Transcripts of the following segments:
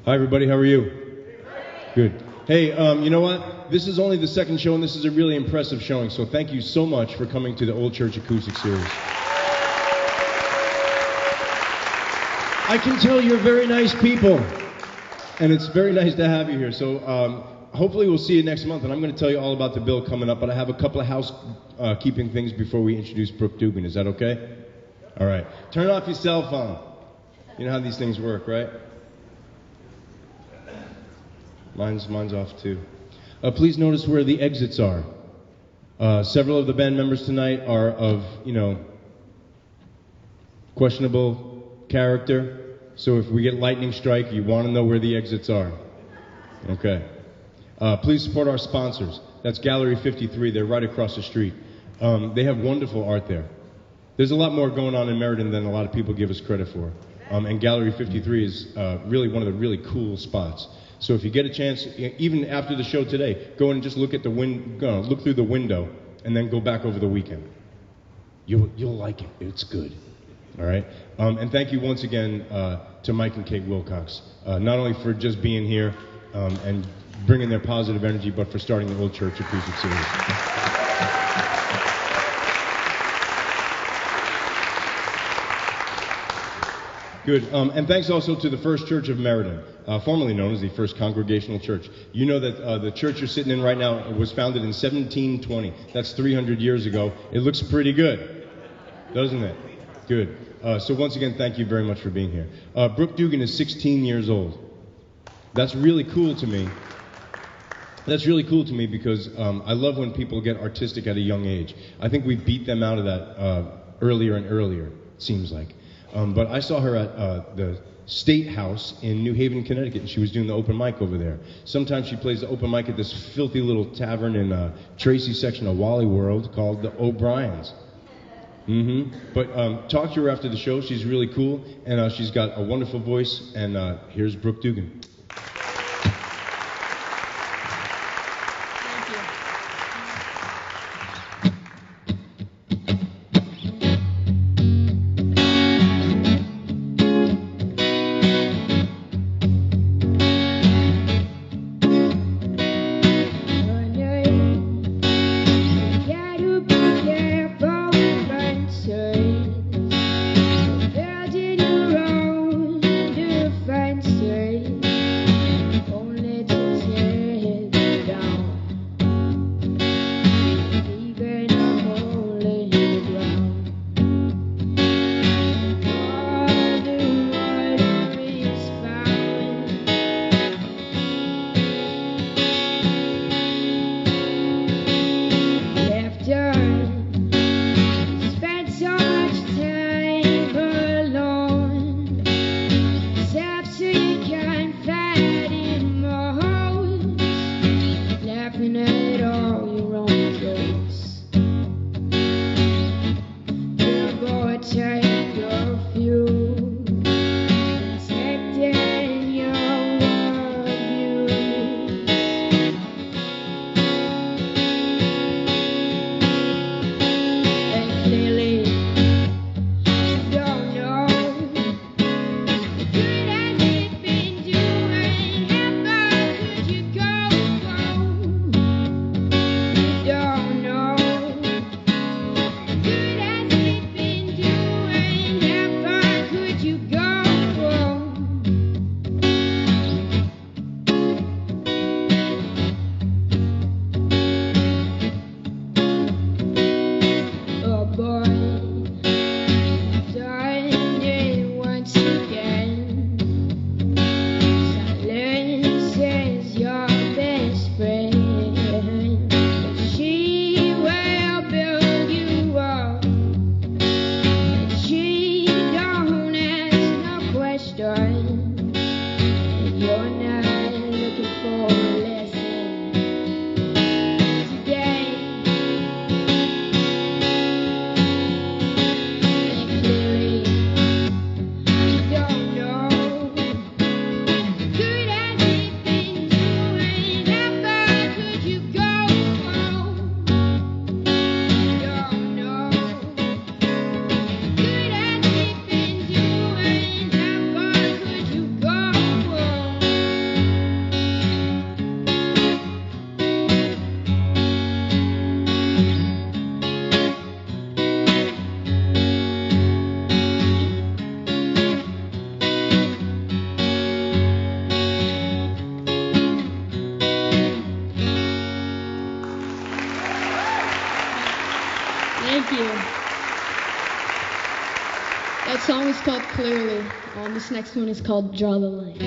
Hi, everybody. How are you? Good. Hey, you know what? This is only the second show, and this is a really impressive showing, so thank you so much for coming to the Old Church Acoustic Series. I can tell you're very nice people, and it's very nice to have you here. So hopefully we'll see you next month, and I'm going to tell you all about the bill coming up, but I have a couple of housekeeping things before we introduce Brooke Dougan. Is that okay? All right. Turn off your cell phone. You know how these things work, right? Mine's off too. Please notice where the exits are. Several of the band members tonight are of, questionable character. So if we get lightning strike, you want to know where the exits are. Okay. Please support our sponsors. That's Gallery 53. They're right across the street. They have wonderful art there. There's a lot more going on in Meriden than a lot of people give us credit for. And Gallery 53 is really one of the really cool spots. So if you get a chance, even after the show today, go and just look at the look through the window, and then go back over the weekend. You'll like it. It's good. All right. And thank you once again to Mike and Kate Wilcox, not only for just being here and bringing their positive energy, but for starting the Old Church Acoustic Series. Good. And thanks also to the First Church of Meriden, formerly known as the First Congregational Church. You know that the church you're sitting in right now was founded in 1720. That's 300 years ago. It looks pretty good, doesn't it? Good. So once again, thank you very much for being here. Brooke Dougan is 16 years old. That's really cool to me. That's really cool to me because I love when people get artistic at a young age. I think we beat them out of that earlier and earlier, it seems like. But I saw her at the State House in New Haven, Connecticut, and she was doing the open mic over there. Sometimes she plays the open mic at this filthy little tavern in Tracy's section of Wally World called the O'Brien's. But talk to her after the show. She's really cool, and she's got a wonderful voice. And here's Brooke Dougan. Building your own defenses. clearly. This next one is called Draw the Line.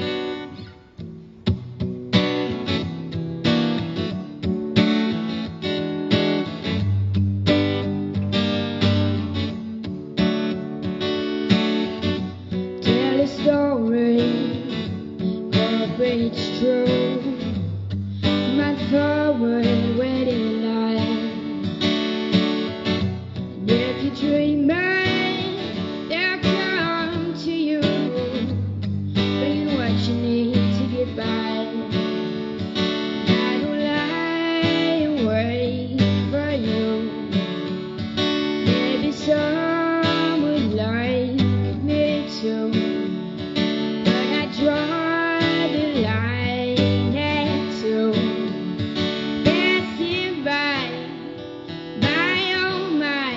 Tell a story, hope it's true. Might forward wedding line. And if you dream they'll come to you, bringing what you need to get by. I don't lie and wait for you. Maybe some would like me too, but I draw the line at two. Passing by, oh my.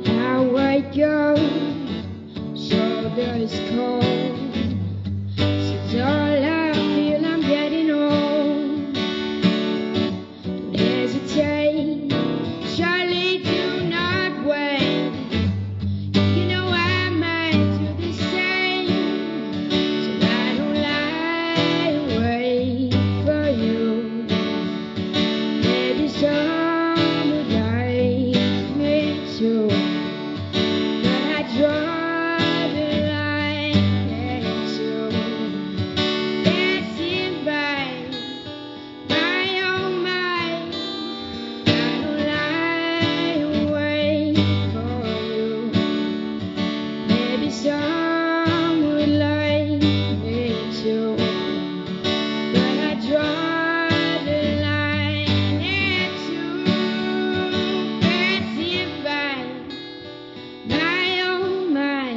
How I go, shoulders cold. Since all I feel I'm getting old. Don't hesitate, Charlie, do not wait. You know I might do the same, so I don't lie and wait for you. Maybe some would like me too, but I draw the line at two. Passing by, oh my. I don't lie and wait for you. Maybe some would like me too, but I draw the line at two. Passing by, oh my.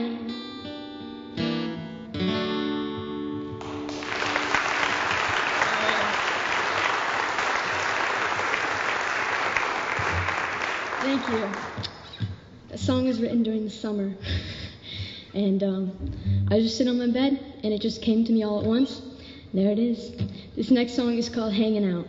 Thank you. That song was written during the summer. And I was just sitting on my bed, and it just came to me all at once. There it is. This next song is called Hanging Out.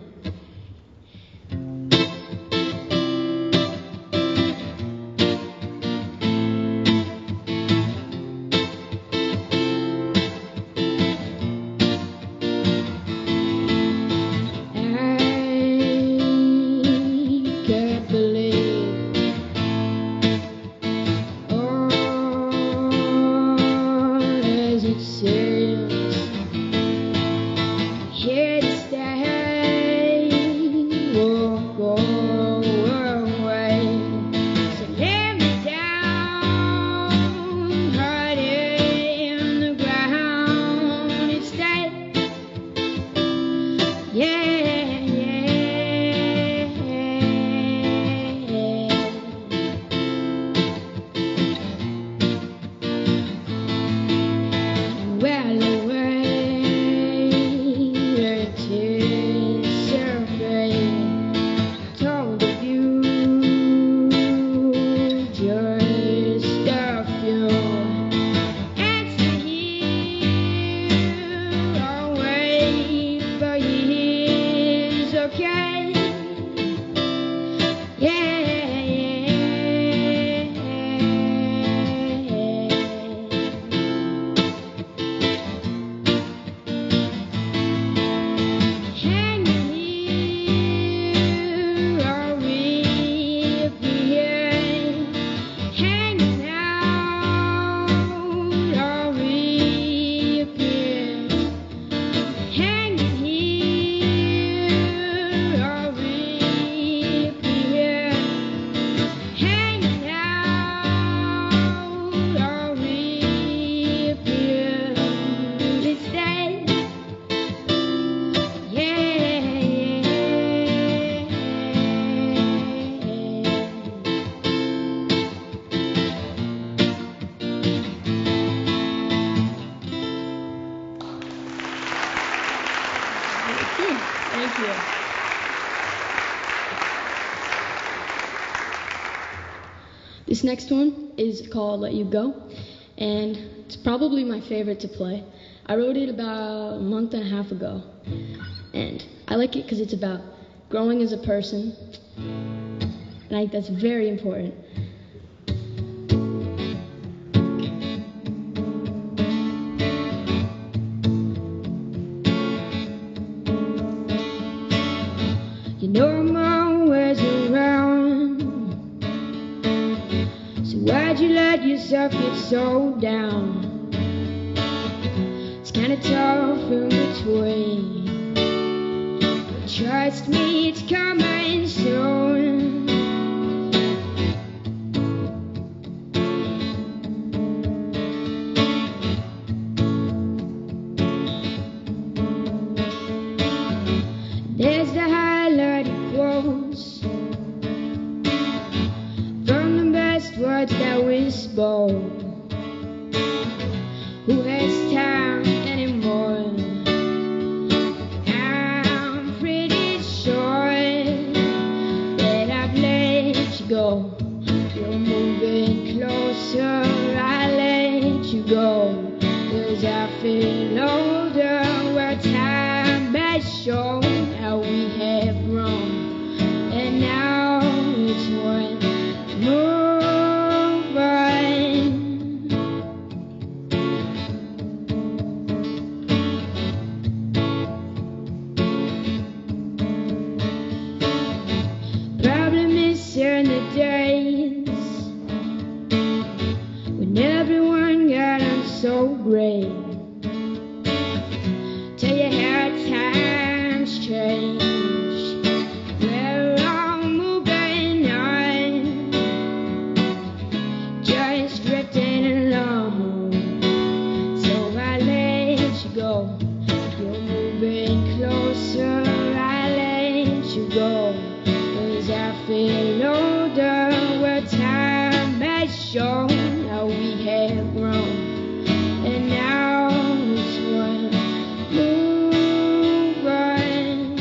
I can't believe all as it seems. Here to stay, won't go away. So let me down, hard in the ground instead. Yeah. Well away, anticipate, told of you, just a few. And stay here, I'll wait for years, okay? Yeah. Hanging here, I'll reappear. Hanging out, I'll reappear. Hanging here, I'll reappear. Hanging out, I'll reappear. Instead. Thank you. This next one is called Let You Go, and it's probably my favorite to play. I wrote it about a month and a half ago. And I like it because it's about growing as a person. And I think that's very important. You know I'm always around, so why'd you let yourself get so down? It's kinda tough in between, but trust me, it's coming soon. There's the highlighted quotes from the best words that we spoke. Who has time anymore? I'm pretty sure that I've let you go. You're moving closer, I let you go. 'Cause I feel older where time has shown how we have grown. And now it's one move on. Problem is in the days when everyone got on so great. Tell you how times change. We're all moving on, just drifting along. So I let you go. You're moving closer, I let you go. 'Cause I feel older where time has shown how we have grown. And now it's one move on.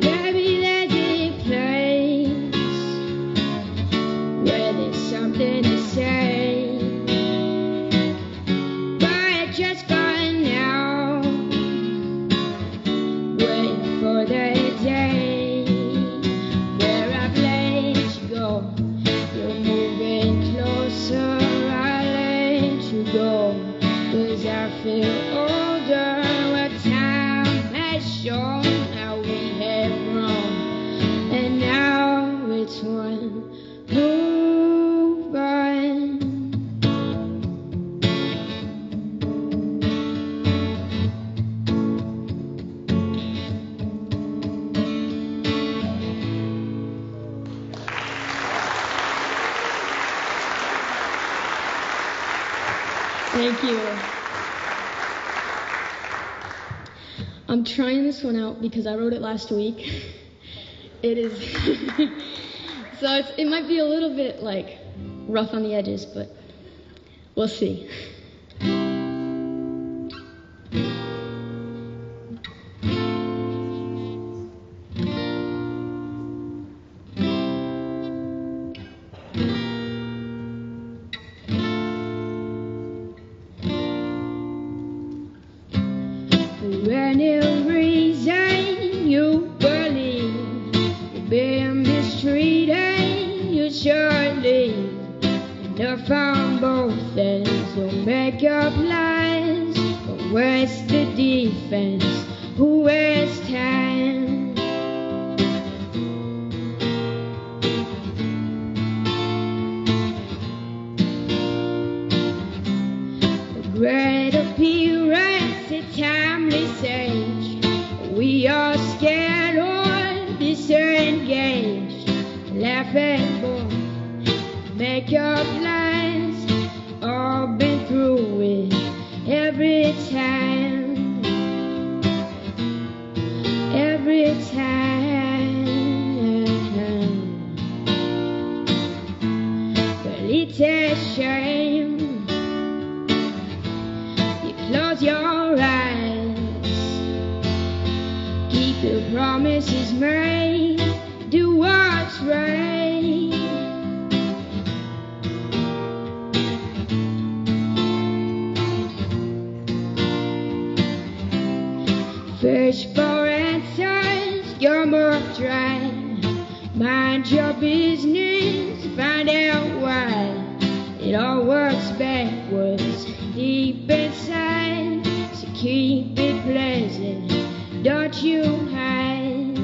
Maybe there's a place where there's something to say, but just for now, wait for the day where I've let you go. You're moving closer, I let you go. 'Cause I feel older where time has shown how we have grown. And now it's one move on. Thank you. I'm trying this one out because I wrote it last week. It is so it might be a little bit like rough on the edges, but we'll see. For any reason you believe you're being mistreated, you should leave. Enough on both ends, don't make up lies. But where's the defense? Who has time? A great appearance, a timely sage. We are scared or disengaged, laughing both, make up lies. All been through it every time, every time. Well, it's a shame. You close your eyes, keep your promises made, do what business to find out why it all works backwards deep inside. So keep it pleasant, don't you hide.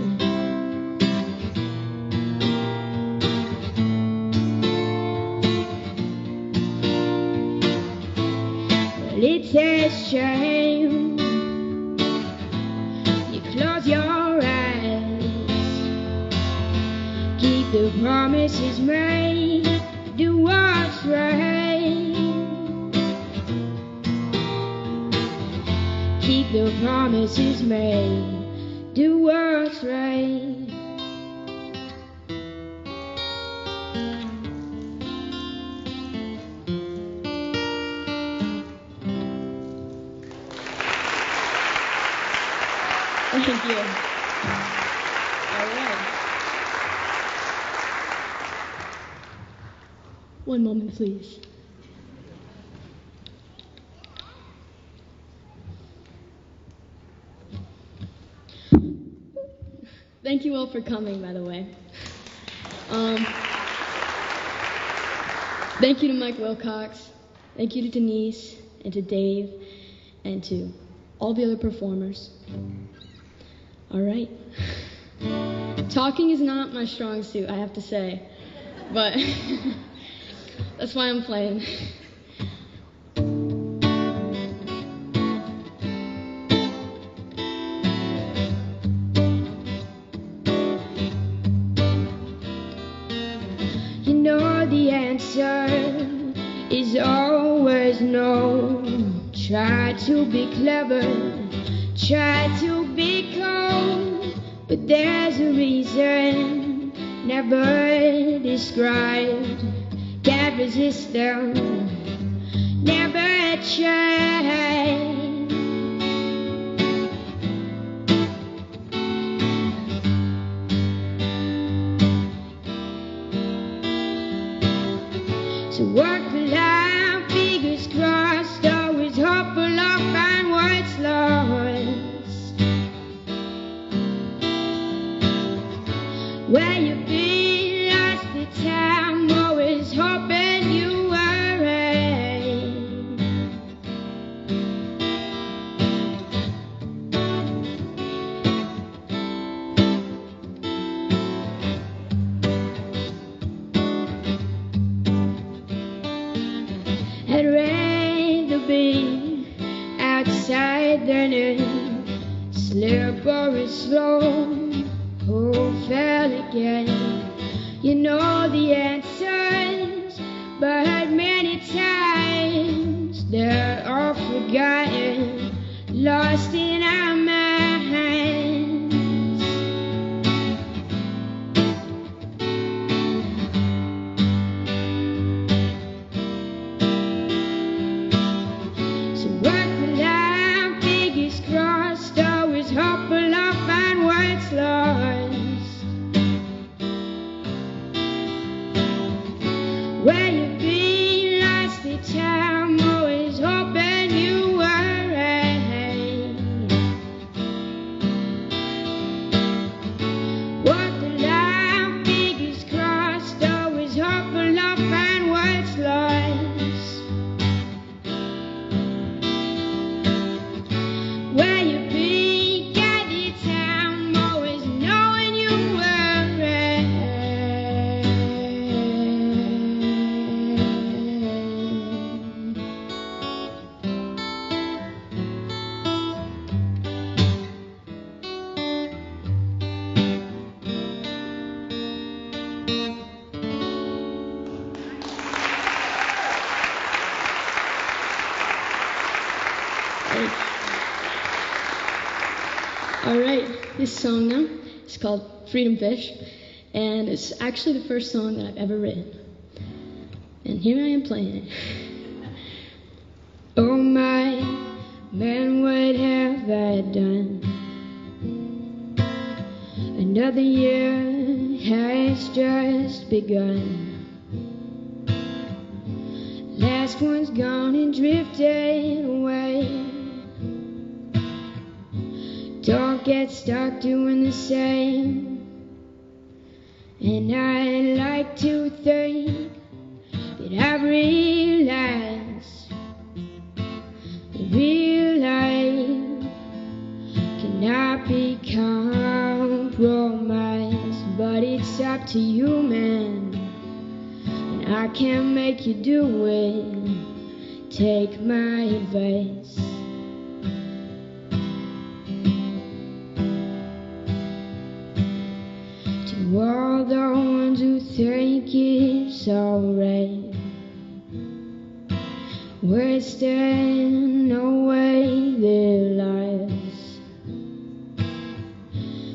Well, it has changed. You close your eyes, keep the promises made, do what's right. Keep the promises made, do what's right. Thank you. All right. One moment, please. Thank you all for coming, by the way. Thank you to Mike Wilcox. Thank you to Denise and to Dave and to all the other performers. All right. Talking is not my strong suit, I have to say, but that's why I'm playing. You know the answer is always no. Try to be clever, try to be cold, but there's a reason never described. Can't resist them, never try. So work the line, fingers crossed, always hopeful I'll find what's lost. Where you been, lost the time, always hoping you were right. I'd rather be outside than in slippery slope. Oh, fell again. You know the answers, but many times they're all forgotten, lost in our minds. So work the line, fingers crossed, always hopeful I'll find what's lost. Where you been, lost the time, always hoping you were right. Walk the line, fingers crossed, always hopeful I'll find what's lost. Where you been, got the time, always knowing you were right. All right, this song now is called Freedom Fish, and it's actually the first song that I've ever written. And here I am playing it. Oh my man, what have I done? Another year has just begun. Last one's gone and drifted away. Don't get stuck doing the same And I like to think that I've realized that real life cannot be compromised. But it's up to you, man, and I can't make you do it. Take my advice. To all the ones who think it's alright, wasting away their lives.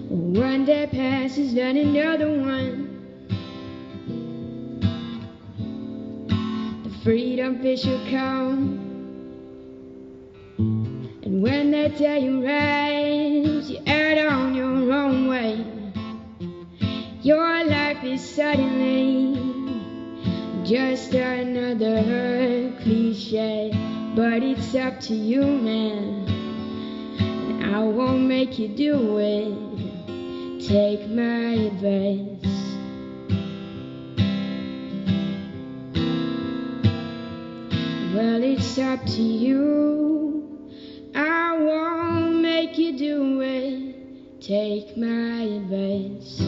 One day passes, then another one. The freedom fish will come, and when that day arrives, you act on your own way. Your life is suddenly just another cliche. But it's up to you, man, and I won't make you do it. Take my advice. Well, it's up to you, I won't make you do it. Take my advice.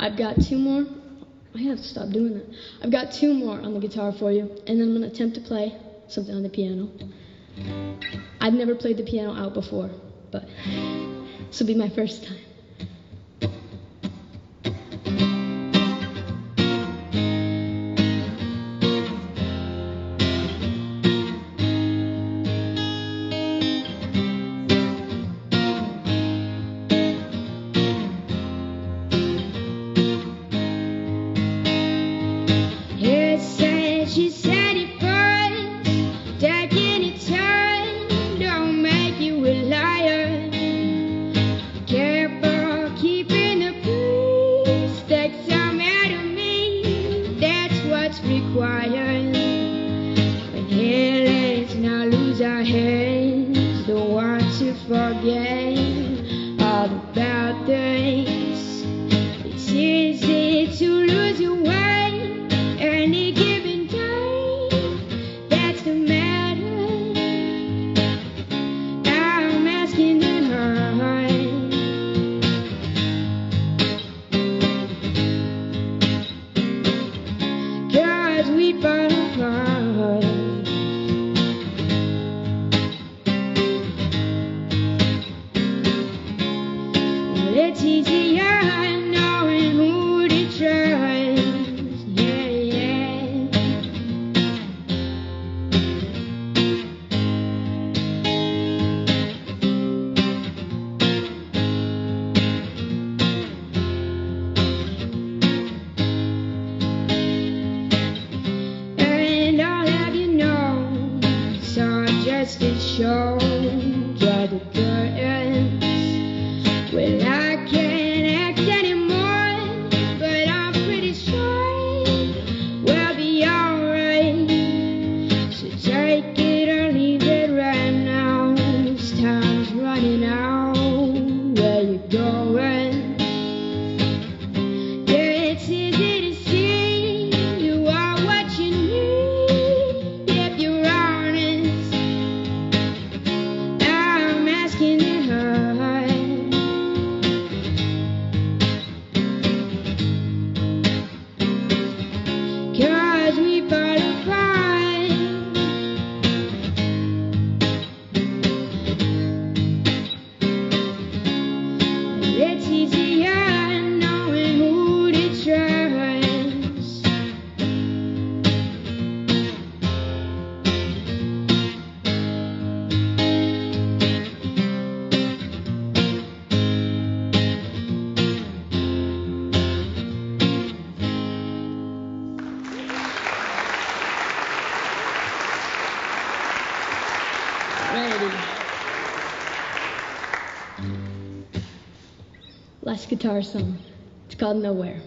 I've got two more. I have to stop doing that. I've got two more on the guitar for you, and then I'm going to attempt to play something on the piano. I've never played the piano out before, but this will be my first time. She said it first, taking it time, don't make you a liar. Careful keeping the peace, take some out of me, that's what's required. When here, let's not lose our heads, don't want to forget all the bad things. It's easy to lose your way, and it it's easier knowing who to trust, yeah, yeah. And I'll have you know, so just a show, draw the curtains. Well, I can't act anymore, but I'm pretty sure we'll be alright. So take it or leave it right now. This time's running out. Where you going? Yeah, it's easy to see you are what you need if you're honest. I'm asking you her. Cause we fall apart. It's easier knowing who to trust. Ready. Last guitar song. It's called Nowhere.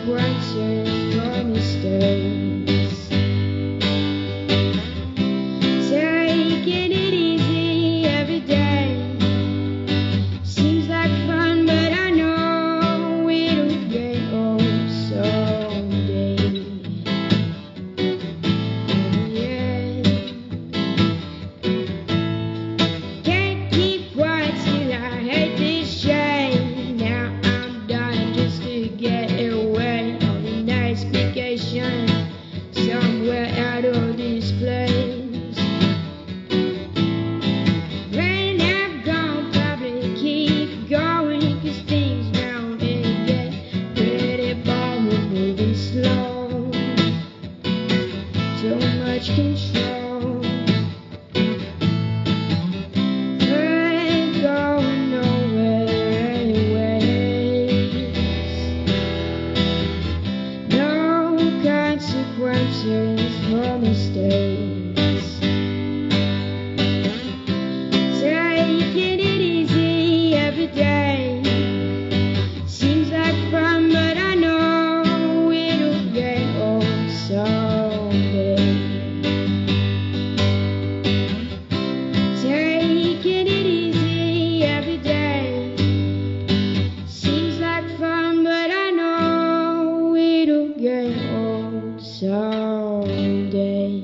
consequences for mistakes. Taking it easy every day seems like fun, but I know it'll get old someday. Yeah. Can't keep quiet till I hate this shame. Now I'm dying just to get away on a nice vacation somewhere out of this place. When I'm gone, probably keep going, 'cause things round and get pretty boring, moving slow. Too much control. Ain't going nowhere anyways. No consequences for mistakes. Taking it easy every day seems like fun, but I know it'll get old someday. Taking it easy every day seems like fun, but I know it'll get old someday.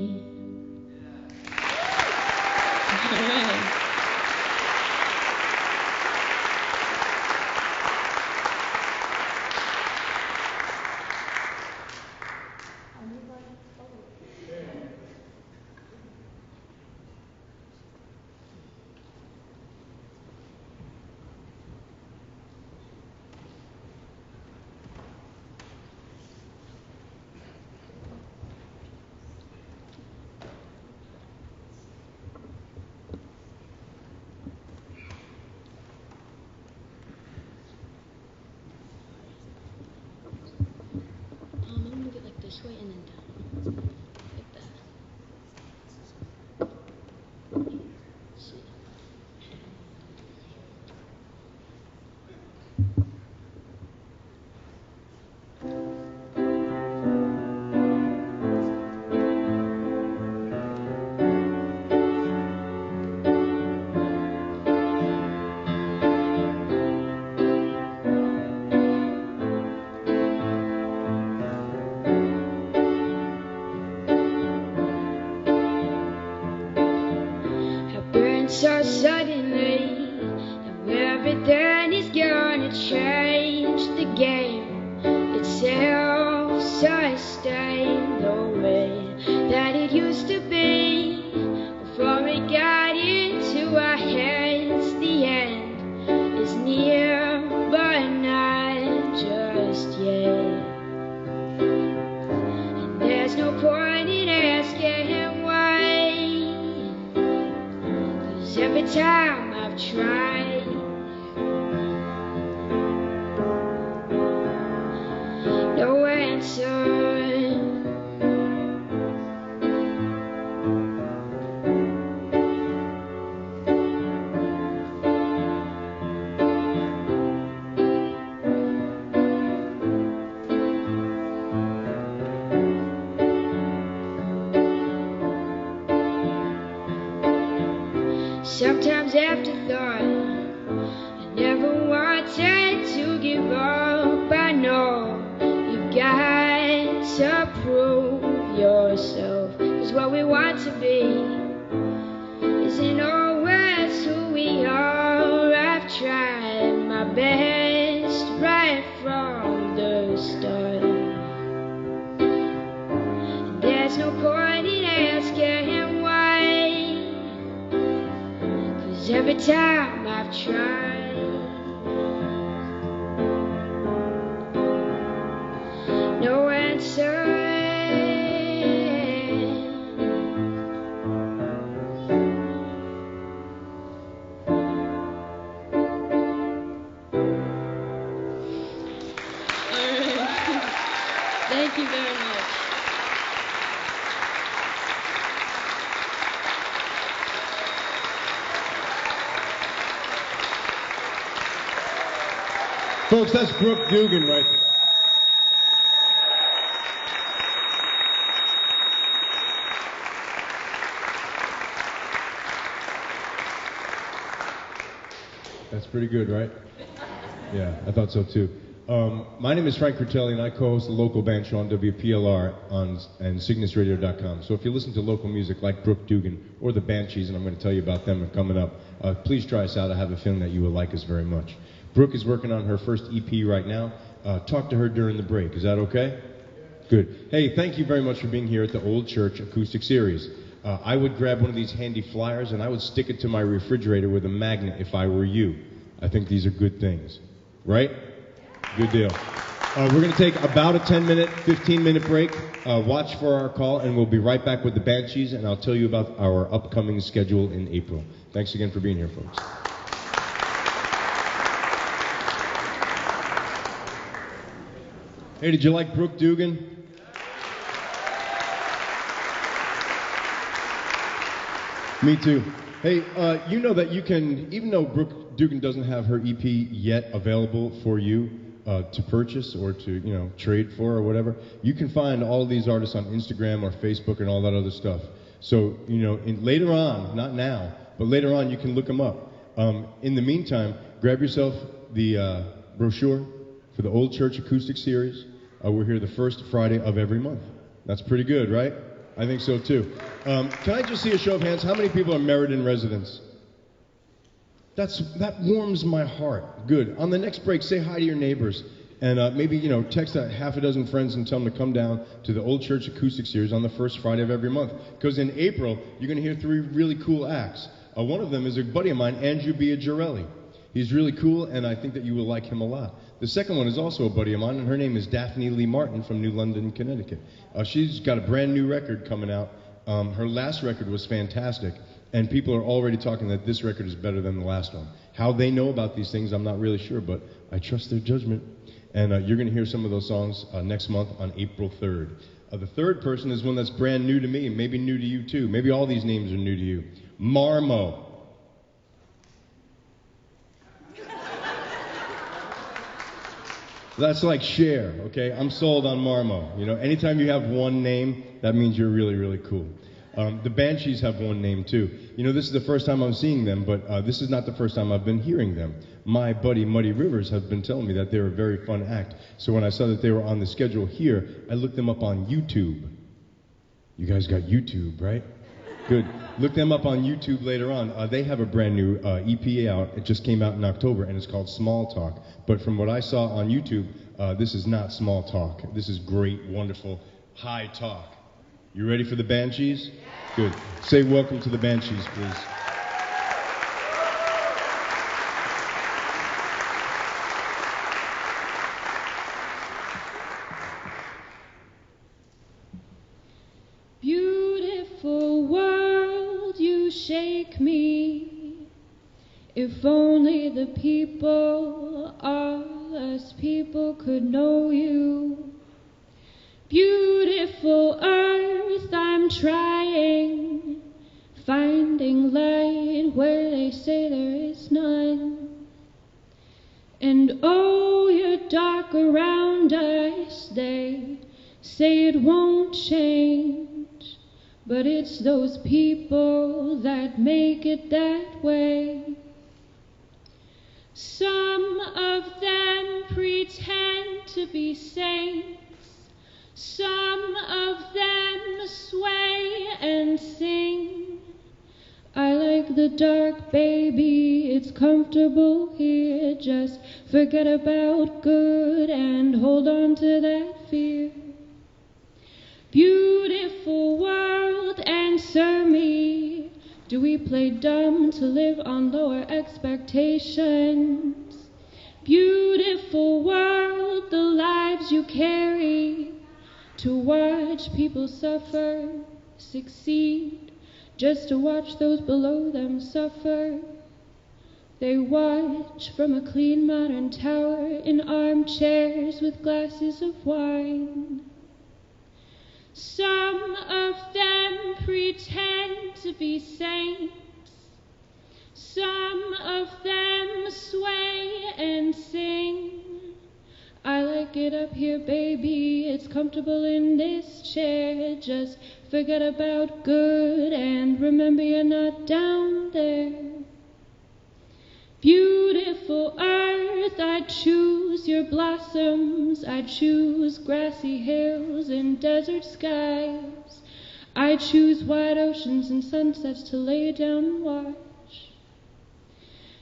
I'm gonna move it like this way and then down. Like that. See. Happened so suddenly, now everything is gonna change. The game itself sustained the way that it used to be before it got into our hands. The end is near, but not just yet. And there's no point in asking why, 'cause every time I've tried, no answer. Sometimes afterthought, I never wanted to give up. I know you've got to prove yourself, 'cause what we want to be isn't always who we are. I've tried my best right from the start, and there's no point in asking why, 'cause every time I've tried, no answer. Thank you very much. Folks, that's Brooke Dougan right there. pretty good, right? Yeah, I thought so too. My name is Frank Critelli, and I co-host the local band show on WPLR and CygnusRadio.com. So if you listen to local music like Brooke, Dougan, or the Bandshes, and I'm going to tell you about them coming up, please try us out. I have a feeling that you will like us very much. Brooke is working on her first EP right now. Talk to her during the break. Is that okay? Good. Hey, thank you very much for being here at the Old Church Acoustic Series. I would grab one of these handy flyers and I would stick it to my refrigerator with a magnet if I were you. I think these are good things. Right? Good deal. We're going to take about a 10-minute, 15-minute break. Watch for our call, and we'll be right back with the Banshees, and I'll tell you about our upcoming schedule in April. Thanks again for being here, folks. Hey, did you like Brooke Dougan? Me too. Hey, you know that you can, even though Brooke Dougan doesn't have her EP yet available for you to purchase or to, trade for or whatever, you can find all these artists on Instagram or Facebook and all that other stuff. So, later on, not now, but later on, you can look them up. In the meantime, grab yourself the brochure for the Old Church Acoustic Series. We're here the first Friday of every month. That's pretty good, right? I think so, too. Can I just see a show of hands? How many people are Meriden residents? That warms my heart. Good. On the next break, say hi to your neighbors. And maybe, text a half a dozen friends and tell them to come down to the Old Church Acoustic Series on the first Friday of every month. Because in April, you're going to hear 3 really cool acts. One of them is a buddy of mine, Andrew Biagirelli. He's really cool, and I think that you will like him a lot. The second one is also a buddy of mine, and her name is Daphne Lee Martin from New London, Connecticut. She's got a brand new record coming out. Her last record was fantastic, and people are already talking that this record is better than the last one. How they know about these things, I'm not really sure, but I trust their judgment. And you're going to hear some of those songs next month on April 3rd. The third person is one that's brand new to me, and maybe new to you too. Maybe all these names are new to you. Marmo. That's like Cher, okay? I'm sold on Marmo. Anytime you have one name, that means you're really, really cool. The Banshees have one name, too. This is the first time I'm seeing them, but this is not the first time I've been hearing them. My buddy Muddy Rivers has been telling me that they're a very fun act. So when I saw that they were on the schedule here, I looked them up on YouTube. You guys got YouTube, right? Good. Look them up on YouTube later on. They have a brand new EP out. It just came out in October, and it's called Small Talk. But from what I saw on YouTube, this is not small talk. This is great, wonderful, high talk. You ready for the Banshees? Good. Say welcome to the Banshees, please. Beautiful world, you shake me. If only the people, all us people, could know you. Beautiful earth, I'm trying, finding light where they say there is none. And oh, you're dark around us, they say it won't change, but it's those people that make it that way. Some of them pretend to be saints, some of them sway and sing. I like the dark, baby, it's comfortable here. Just forget about good and hold on to that fear. Beautiful world, answer me. Do we play dumb to live on lower expectations? Beautiful world, the lives you carry, to watch people suffer, succeed, just to watch those below them suffer. They watch from a clean modern tower in armchairs with glasses of wine. Some of them pretend to be saints, some of them sway and sing. I like it up here, baby, it's comfortable in this chair. Just forget about good and remember you're not down there. Beautiful earth, I choose your blossoms, I choose grassy hills and desert skies. I choose wide oceans and sunsets to lay down and watch.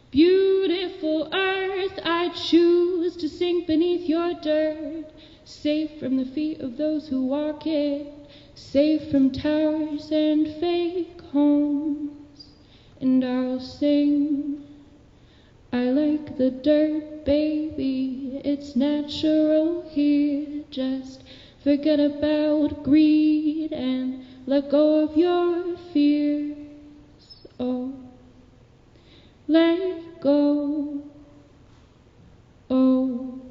Beautiful earth, I choose to sink beneath your dirt, safe from the feet of those who walk it, safe from towers and fake homes. And I'll sing, I like the dirt, baby, it's natural here. Just forget about greed and let go of your fears. Oh, let go. Oh,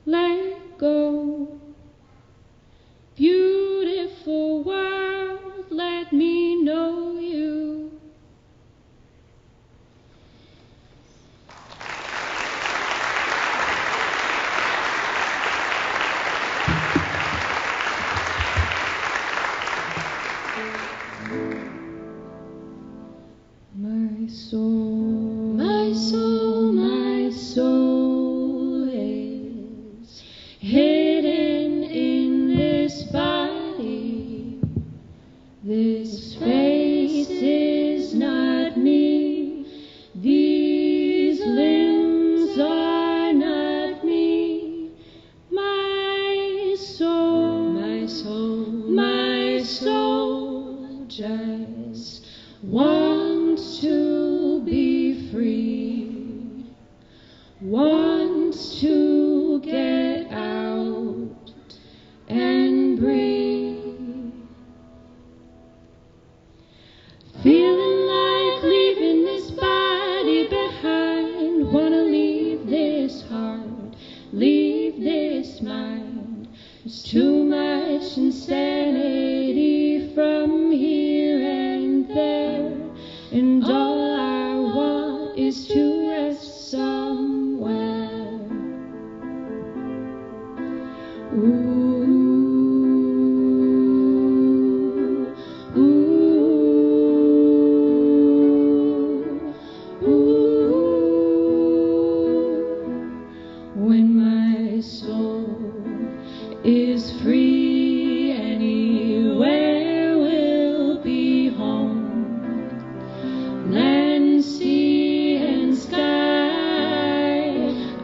let go. Beautiful world, let me know you. My soul, my soul, my soul is hidden in this body. This face is not me. These limbs are not me. My soul, my soul, my soul just wants to be free, wants to get out and breathe. Feeling like leaving this body behind, wanna leave this heart, leave this mind. There's too much insanity from here and there, and all I want is to rest somewhere. Ooh, ooh, ooh. When my soul is free, anywhere will be home. Land, sea, and sky,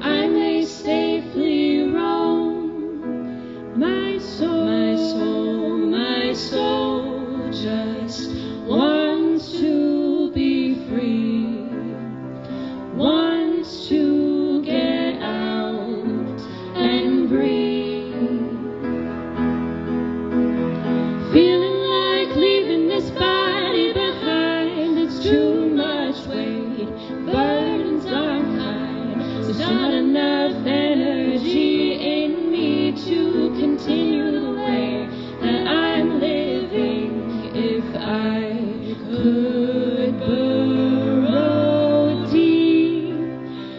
I may safely roam. My soul, my soul, my soul just wants to be free, wants to get out and breathe. Feeling like leaving this body behind, it's too much weight, burdens are kind. There's not enough energy in me to continue the way that I'm living. If I could burrow deep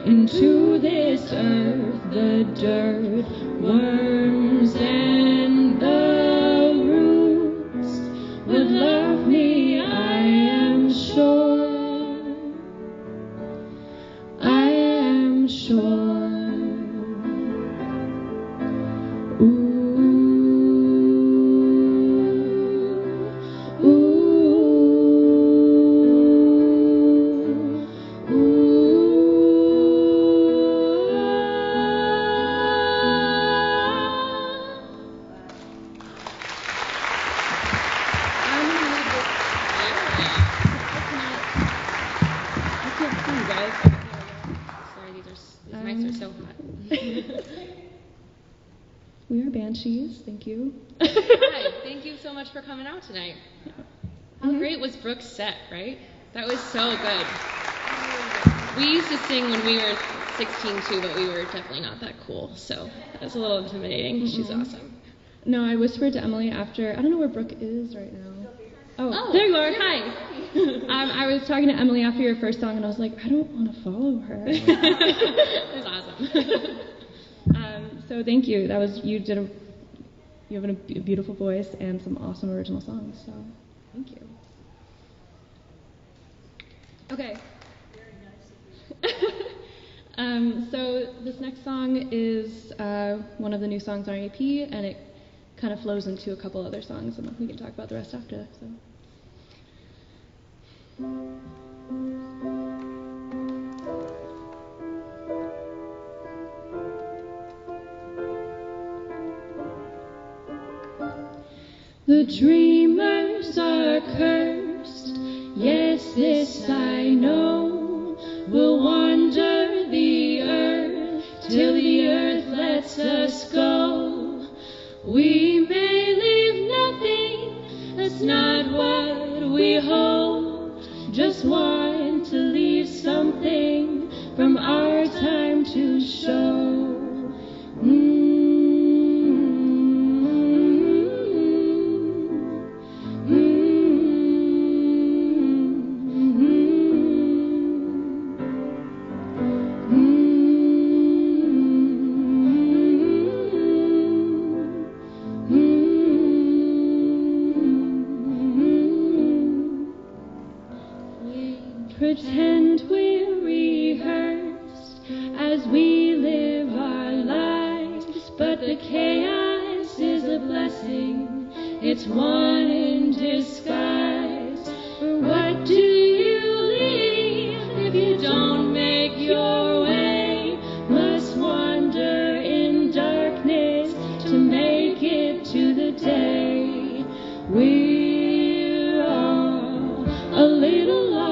into this earth, the dirt, worms, and the roots would love me, I am sure. I am sure. Ooh, ooh, Sorry, these mics are so hot. We are Banshees, thank you. Hi, thank you so much for coming out tonight. How great was Brooke's set, right? That was so good. We used to sing when we were 16 too, but we were definitely not that cool, so that was a little intimidating. She's awesome. No, I whispered to Emily after, I don't know where Brooke is right now. Oh, there you are, hi. I was talking to Emily after your first song, and I was like, I don't want to follow her. It was awesome. So thank you. You have a beautiful voice and some awesome original songs. So thank you. Okay. So this next song is one of the new songs on our EP, and it kind of flows into a couple other songs, and we can talk about the rest after. So. The dreamers are cursed, yes, this I know. We'll wander the earth till the earth lets us go. We may leave nothing, that's not what we hold. Just want to leave something from our time to show. Pretend we're rehearsed as we live our lives, but the chaos is a blessing, it's one in disguise. For what do you leave if you don't make your way? Must wander in darkness to make it to the day. We're all a little lost.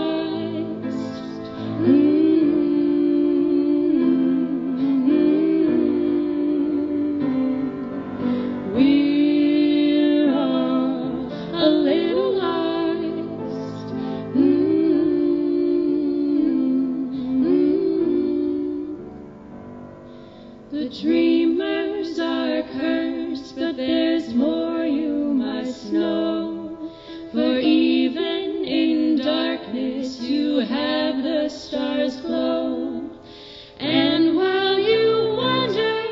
We're all a little lost. The dreamers are cursed, but there's more you must know. For even in darkness you have the stars glow. And while you wander,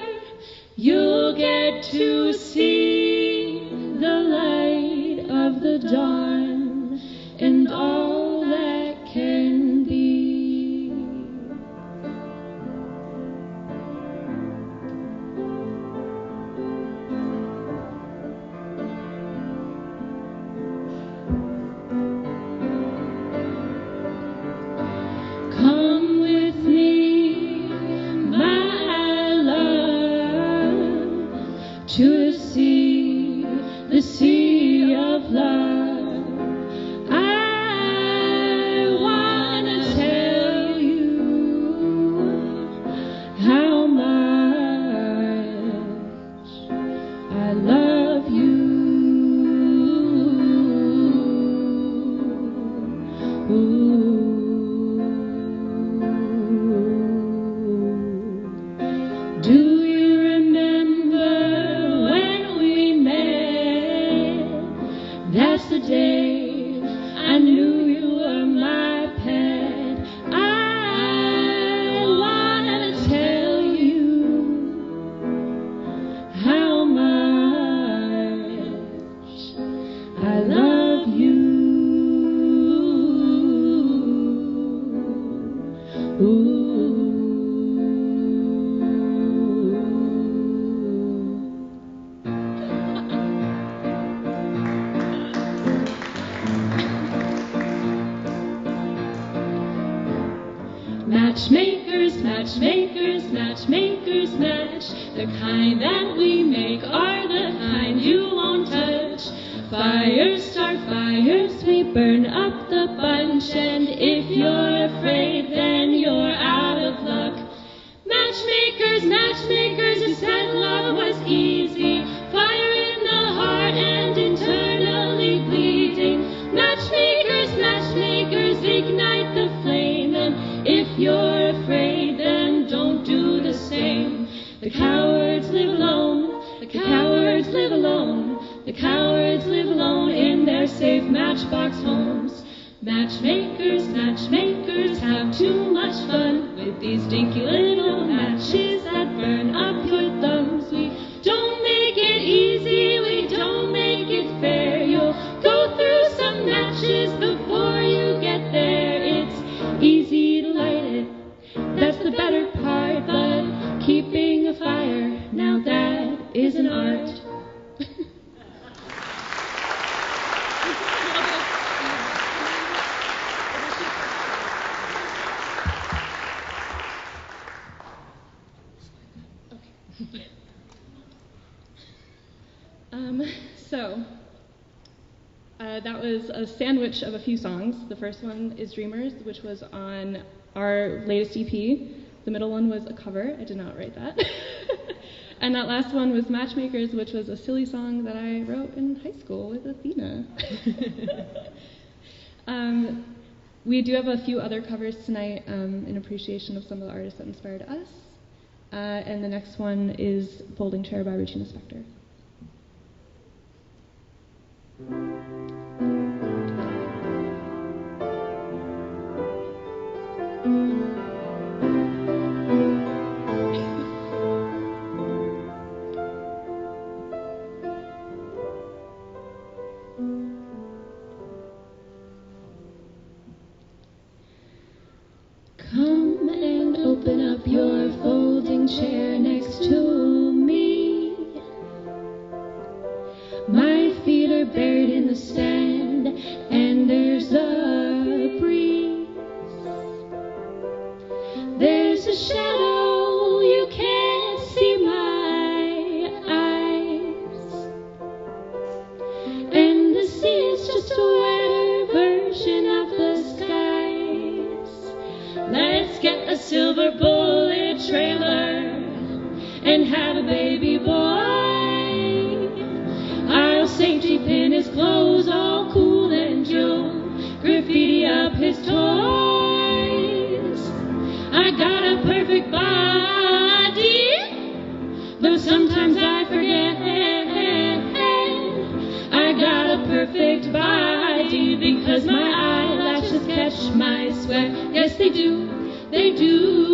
you'll get to see the light of the dawn and all that can be. Come with me, my love, to the sea of love. I wanna tell you how much I love you. Do you remember when we met? That's the day I knew you were my pet. I wanna tell you how much I love you. Matchmakers, matchmakers, matchmakers match. The kind that we make are the kind you won't touch. Fires start fires, we burn up the bunch. And if you're afraid, then you're out of luck. Matchmakers, matchmakers, who said love was easy. Fire in the heart and eternally bleeding. Matchmakers, matchmakers, ignite the flame. And if you're afraid, then don't do the same. The cowards live alone, the cowards live alone, the cowards live alone in their safe matchbox homes. Matchmakers, matchmakers, have too much fun with these dinky little matches that burn up your thumbs. We don't make it easy, we don't make it fair. You'll go through some matches before you get there. It's easy to light it, That was a sandwich of a few songs. The first one is Dreamers, which was on our latest EP. The middle one was a cover. I did not write that. And that last one was Matchmakers, which was a silly song that I wrote in high school with Athena. We do have a few other covers tonight in appreciation of some of the artists that inspired us. And the next one is Folding Chair by Regina Spektor. Come and open up your folding chair next to me. My feet are buried in the sand, and there's a breeze. There's a shadow, you can't see my eyes. And the sea is just a wetter version of the skies. Let's get a silver bullet trailer and have a baby boy. I'll safety pin his clothes all cool and you'll graffiti up his toys. I got a perfect body, though sometimes I forget. I got a perfect body because my eyelashes catch my sweat. Yes, they do, they do.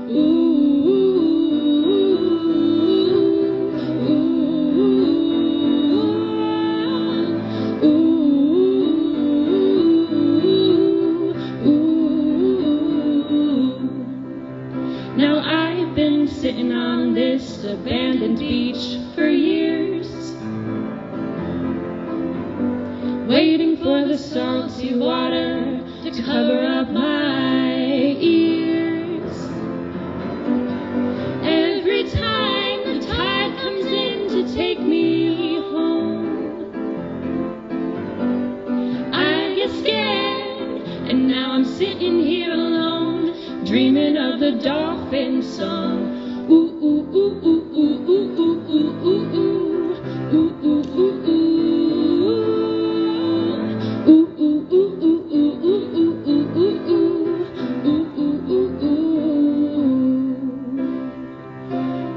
Ooh. Now I've been sitting on this abandoned beach for years, waiting for the salty water to cover up my ears. Every time the tide comes in to take me home, I get scared, and now I'm sitting here alone, dreaming of the dolphin song. Ooh, ooh, ooh, ooh, ooh, ooh, ooh, ooh, ooh, ooh, ooh, ooh, ooh, ooh.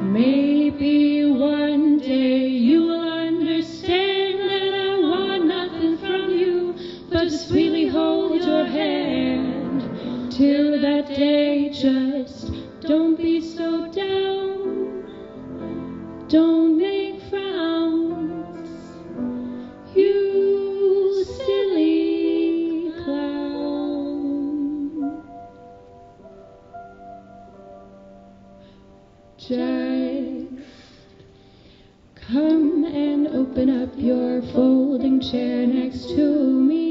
Maybe one day you will understand that I want nothing from you but to sweetly hold your hand. Till that day, just don't be so down. Don't make frowns, you silly clown. Just come and open up your folding chair next to me.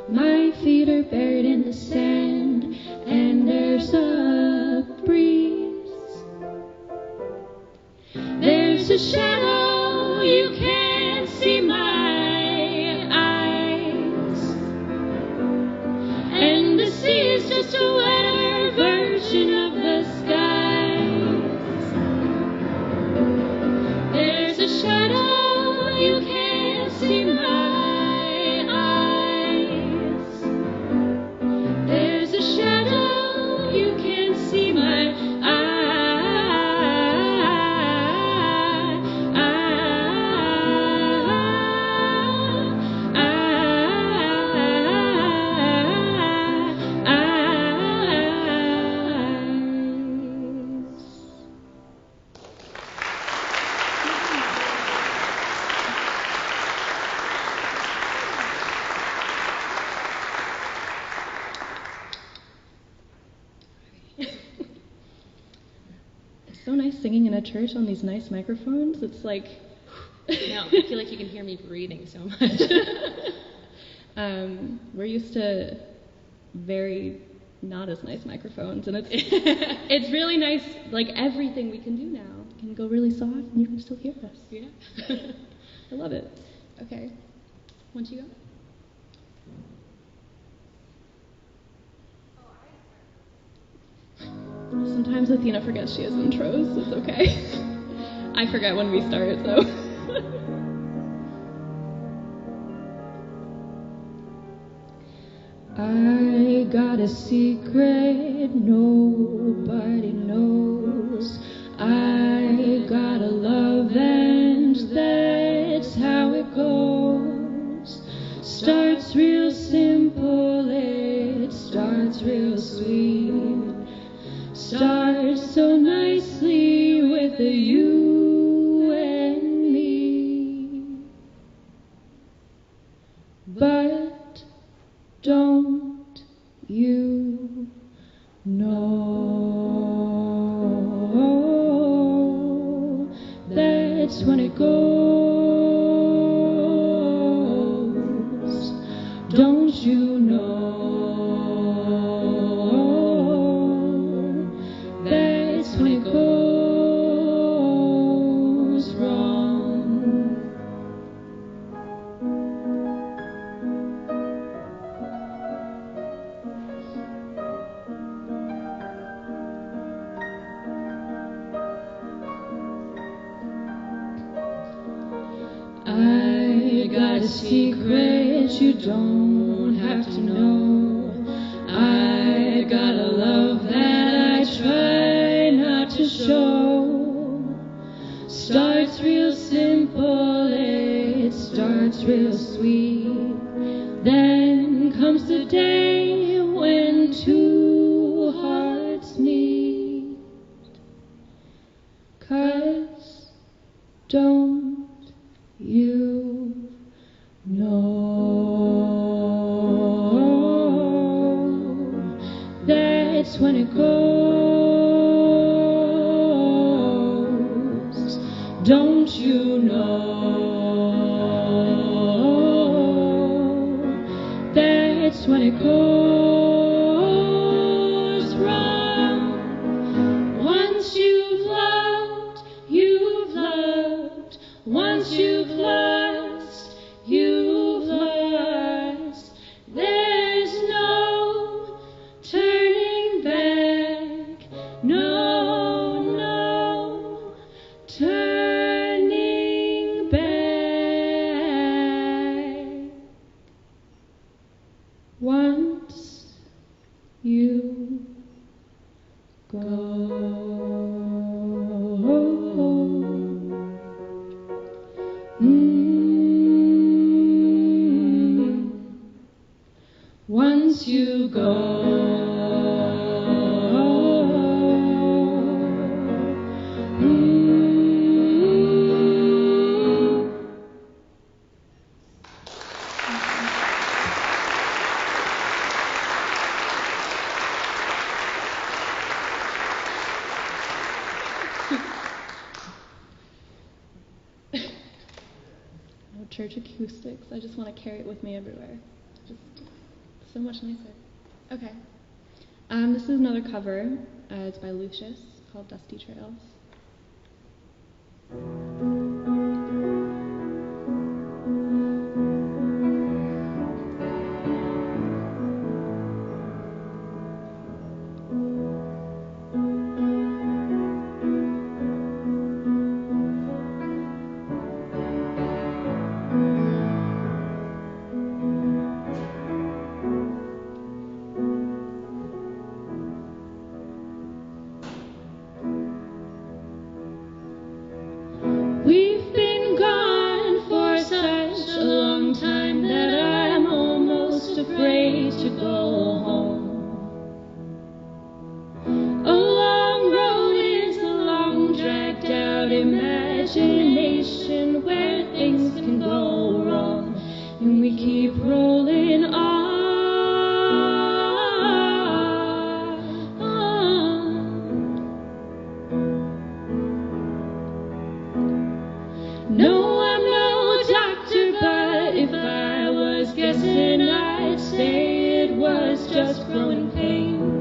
My feet are buried in the sand, and there's a breeze. There's a shadow, you can't see my eyes. And the sea is just a wetter version of the skies. There's a shadow, you can't see my eyes. There's a shadow, you can't see my It's so nice singing in a church on these nice microphones. It's like... No, I feel like you can hear me breathing so much. We're used to very not as nice microphones, and it's really nice. Like everything we can do now can go really soft, and you can still hear us. Yeah. I love it. Okay. Once you go. Sometimes Athena forgets she has intros. It's okay. I forget when we start, so. I got a secret nobody knows. I got a love, and that's how it goes. Starts real simple, it starts real sweet. Starts so nicely with a you and me. But don't you know that's when it goes? Don't you know that's when it goes wrong? I got a secret you don't have to know. I got a love that I try not to show. Starts real simple, it starts real sweet. Then comes the day when two hearts meet. 'Cause don't you know that's when it goes? Don't you know that's when it goes wrong? Once you've loved, you've loved. Once you've lost, you've lost. There's no turning back. No, no turning back. Once you go. Once you go. No church acoustics. I just want to carry it with me everywhere. Just so much nicer. Okay. This is another cover. It's by Lucius, called Dusty Trails. We've been gone for such a long time that I'm almost afraid to go home. A long road is a long, dragged out imagination where things can go wrong, and we keep rolling on. No, I'm no doctor, but if I was guessing, I'd say it was just growing pains.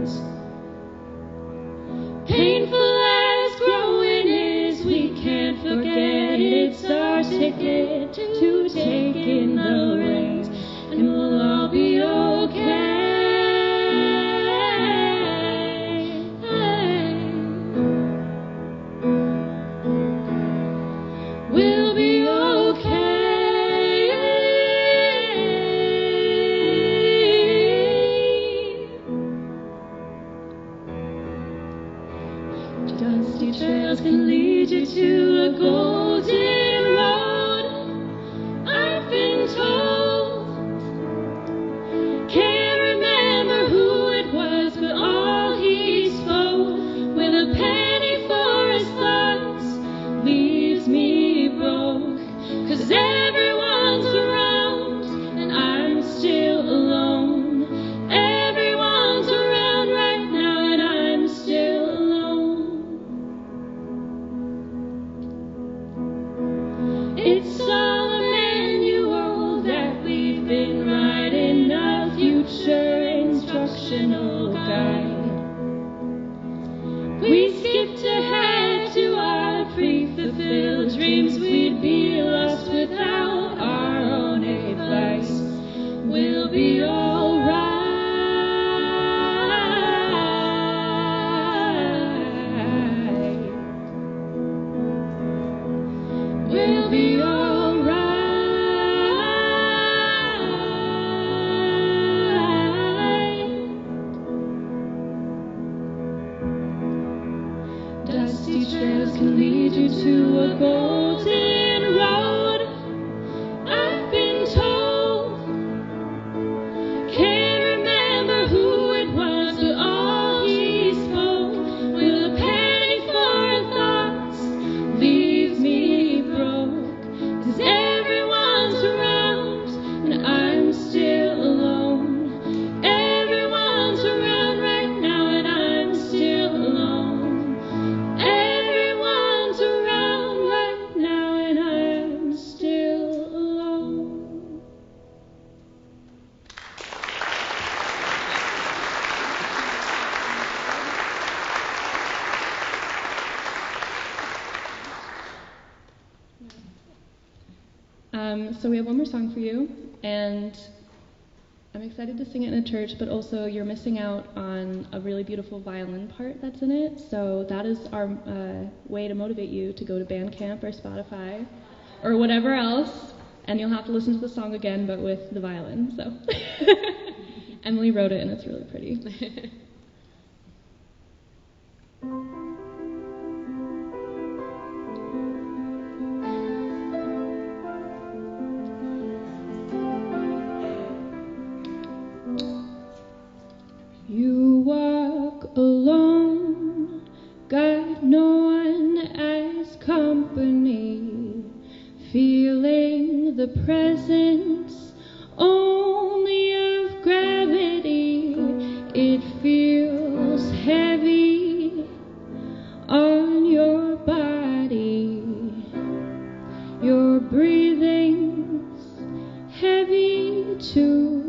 ticket to take in the reins, and we'll all be okay. We'll be okay. Dusty trails can lead you to a golden road, I've been told. Can't remember who it was, but all he spoke with a penny for his thoughts leaves me broke. 'Cause everyone's around and I'm still alone. Everyone's around right now and I'm still alone. It's all a manual that we've been writing, a future instructional guide. We skipped ahead to our pre-fulfilled dreams. We'd be lost without our own advice. We'll be alright. We'll be alright. Dusty trails can lead you to a golden road, I've been told. Can't remember who it was, but all he spoke with a penny for thoughts leaves me broke. 'Cause everyone's around and I'm still alone. Everyone's around right now and I'm still alone. Everyone's around right now and I'm still alone. So we have one more song for you, and I'm excited to sing it in a church, but also you're missing out on a really beautiful violin part that's in it, so that is our way to motivate you to go to Bandcamp or Spotify or whatever else, and you'll have to listen to the song again, but with the violin, so. Emily wrote it, and it's really pretty. You walk alone, got no one as company, feeling the presence only of gravity. It feels heavy on your body, your breathing's heavy too.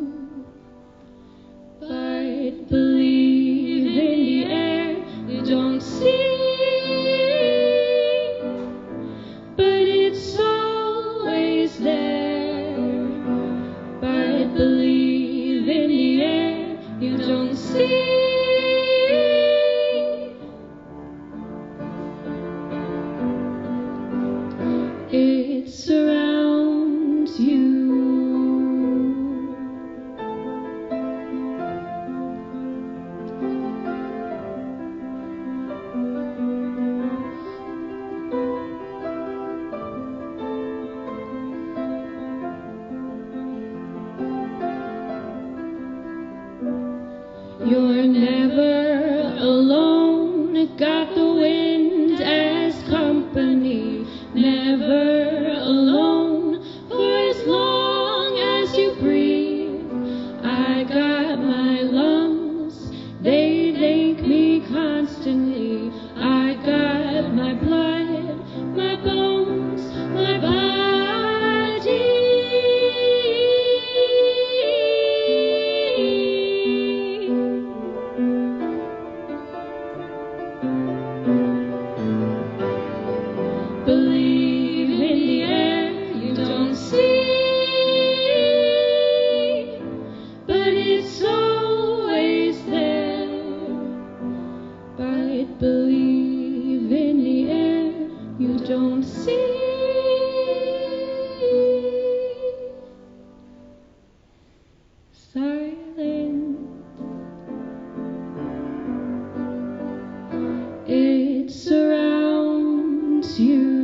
But believe in the air you don't see, but it's always there. But believe in the air you don't see. It surrounds you. You're never alone, got the wind as company, never alone for as long as you breathe. I got my lungs, they thank me constantly. I got my blood, my bones, my body. Believe in the air see, but it's always there. But believe in the air you don't see. Silent, it surrounds you.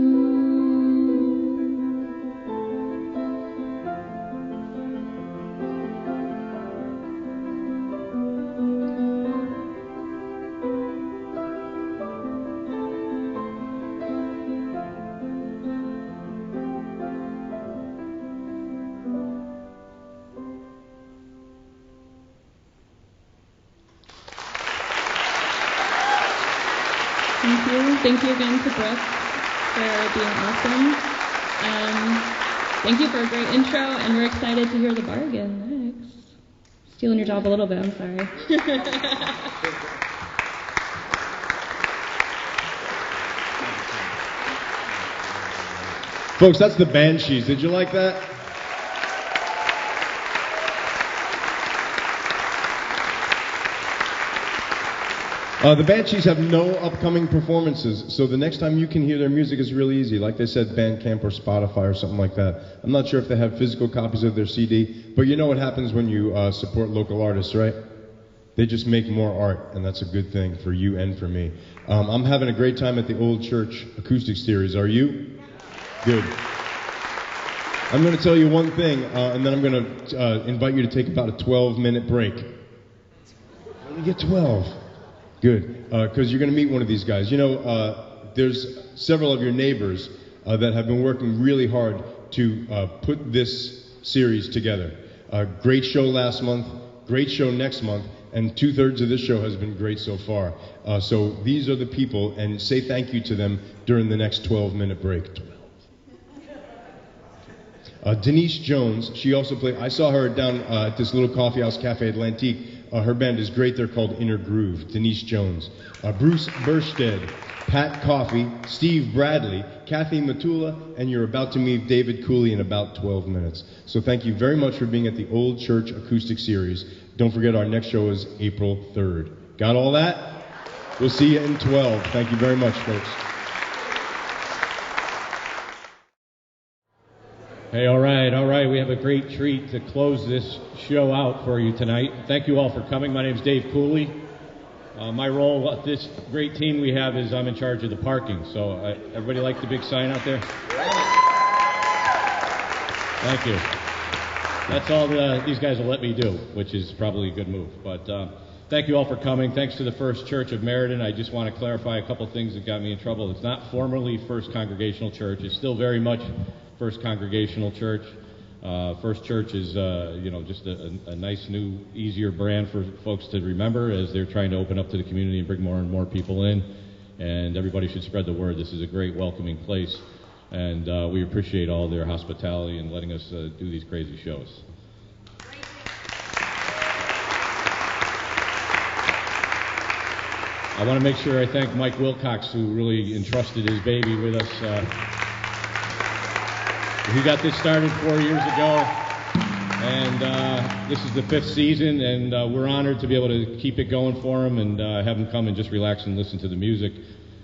Thank you again to Brooke for being awesome. Thank you for a great intro, and we're excited to hear the bargain next. Stealing your job a little bit, I'm sorry. Folks, that's the Bandshes. Did you like that? The Bandshes have no upcoming performances, so the next time you can hear their music is really easy. Like they said, Bandcamp or Spotify or something like that. I'm not sure if they have physical copies of their CD, but you know what happens when you support local artists, right? They just make more art, and that's a good thing for you and for me. I'm having a great time at the Old Church Acoustic Series. Are you? Good. I'm going to tell you one thing, and then I'm going to invite you to take about a 12-minute break. Let me get 12. Good, because you're going to meet one of these guys. You know, there's several of your neighbors that have been working really hard to put this series together. Great show last month, great show next month, and 2/3 of this show has been great so far. So these are the people, and say thank you to them during the next 12-minute break. Denise Jones, she also played, I saw her down at this little coffee house, Cafe Atlantique. Her band is great, they're called Inner Groove. Denise Jones. Bruce Burstead, Pat Coffey, Steve Bradley, Kathy Matula, and you're about to meet David Cooley in about 12 minutes. So thank you very much for being at the Old Church Acoustic Series. Don't forget our next show is April 3rd. Got all that? We'll see you in 12. Thank you very much, folks. Hey, all right. We have a great treat to close this show out for you tonight. Thank you all for coming. My name's Dave Cooley. My role with this great team we have is I'm in charge of the parking. So everybody like the big sign out there? Thank you. That's all these guys will let me do, which is probably a good move. But thank you all for coming. Thanks to the First Church of Meriden. I just want to clarify a couple things that got me in trouble. It's not formerly First Congregational Church. It's still very much First Congregational Church. First Church is, just a nice, new, easier brand for folks to remember as they're trying to open up to the community and bring more and more people in. And everybody should spread the word. This is a great, welcoming place. And we appreciate all their hospitality and letting us do these crazy shows. I want to make sure I thank Mike Wilcox, who really entrusted his baby with us. He got this started 4 years ago, and this is the 5th season, and we're honored to be able to keep it going for him and have him come and just relax and listen to the music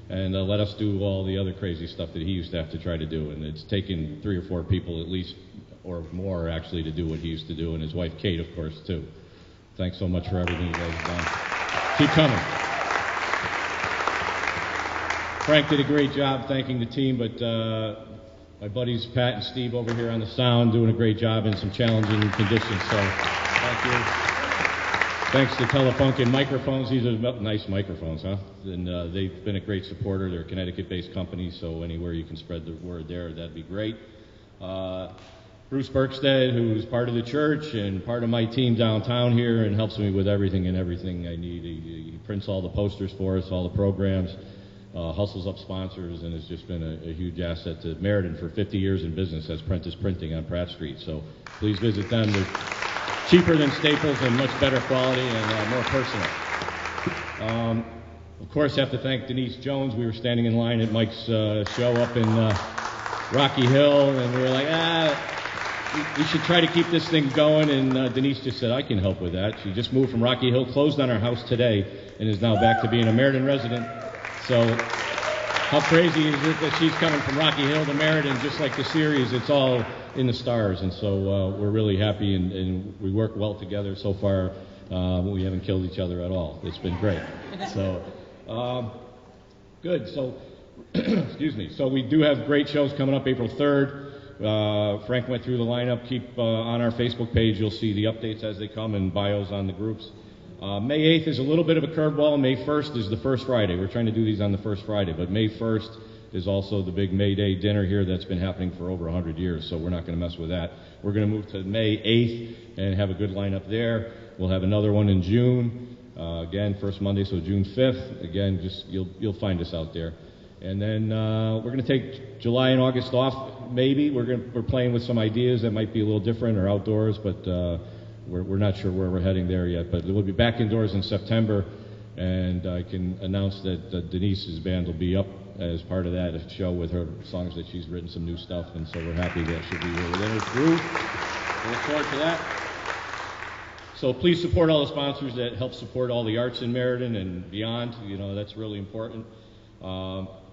and let us do all the other crazy stuff that he used to have to try to do. And it's taken 3 or 4 people at least, or more actually, to do what he used to do, and his wife Kate, of course, too. Thanks so much for everything you guys have done. Keep coming. Frank did a great job thanking the team, but my buddies Pat and Steve over here on the sound doing a great job in some challenging conditions. So thank you. Thanks to Telefunken Microphones. These are nice microphones, huh? And they've been a great supporter. They're a Connecticut-based company, so anywhere you can spread the word there, that'd be great. Bruce Berkstead, who's part of the church and part of my team downtown here and helps me with everything I need. He prints all the posters for us, all the programs. Hustles up sponsors, and has just been a huge asset to Meriden for 50 years in business as Prentice Printing on Pratt Street. So please visit them. They're cheaper than Staples and much better quality and more personal. Of course, I have to thank Denise Jones. We were standing in line at Mike's show up in Rocky Hill, and we were like, we should try to keep this thing going, and Denise just said, I can help with that. She just moved from Rocky Hill, closed on our house today, and is now back to being a Meriden resident. So how crazy is it that she's coming from Rocky Hill to Meriden, just like the series? It's all in the stars, and so we're really happy, and we work well together so far. We haven't killed each other at all. It's been great. So, good. So, excuse me. So we do have great shows coming up April 3rd. Frank went through the lineup. Keep on our Facebook page. You'll see the updates as they come and bios on the groups. May 8th is a little bit of a curveball. May 1st is the first Friday. We're trying to do these on the first Friday, but May 1st is also the big May Day dinner here that's been happening for over 100 years, so we're not going to mess with that. We're going to move to May 8th and have a good lineup there. We'll have another one in June, again, first Monday, so June 5th. Again, just you'll find us out there. And then we're going to take July and August off, maybe. We're playing with some ideas that might be a little different or outdoors, but we're not sure where we're heading there yet. But we'll be back indoors in September, and I can announce that Denise's band will be up as part of that show with her songs that she's written, some new stuff, and so we're happy that she'll be here within her group. We look forward to that. So please support all the sponsors that help support all the arts in Meriden and beyond. You know, that's really important.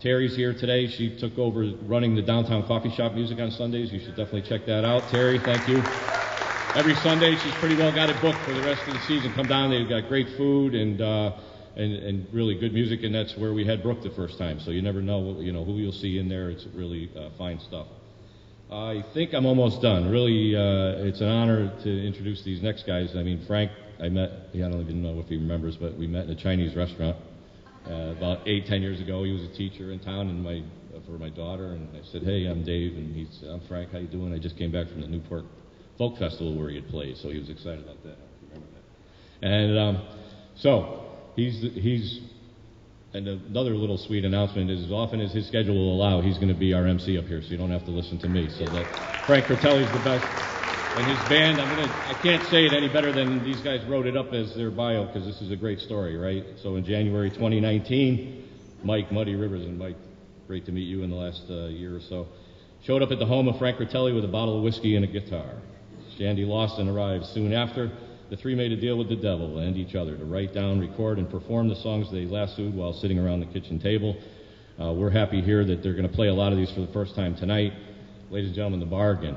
Terry's here today. She took over running the downtown coffee shop music on Sundays. You should definitely check that out. Terry, thank you. Every Sunday, she's pretty well got it booked for the rest of the season. Come down, they've got great food and really good music, and that's where we had Brooke the first time. So you never know, who you'll see in there. It's really fine stuff. I think I'm almost done. Really, it's an honor to introduce these next guys. I mean, Frank, I don't even know if he remembers, but we met in a Chinese restaurant about 8-10 years ago. He was a teacher in town for my daughter, and I said, hey, I'm Dave, and he said, I'm Frank, how you doing? I just came back from the Newport Folk Festival where he had played, so he was excited about that. I remember that. And so he's and another little sweet announcement is, as often as his schedule will allow, he's going to be our MC up here, so you don't have to listen to me. So that Frank Fratelli's the best. And his band, I can't say it any better than these guys wrote it up as their bio, because this is a great story, right? So in January 2019, Mike Muddy Rivers, and Mike, great to meet you in the last year or so, showed up at the home of Frank Fratelli with a bottle of whiskey and a guitar. Shandy Lawson arrived soon after. The three made a deal with the devil and each other to write down, record, and perform the songs they lassoed while sitting around the kitchen table. We're happy here that they're going to play a lot of these for the first time tonight. Ladies and gentlemen, The Bargain.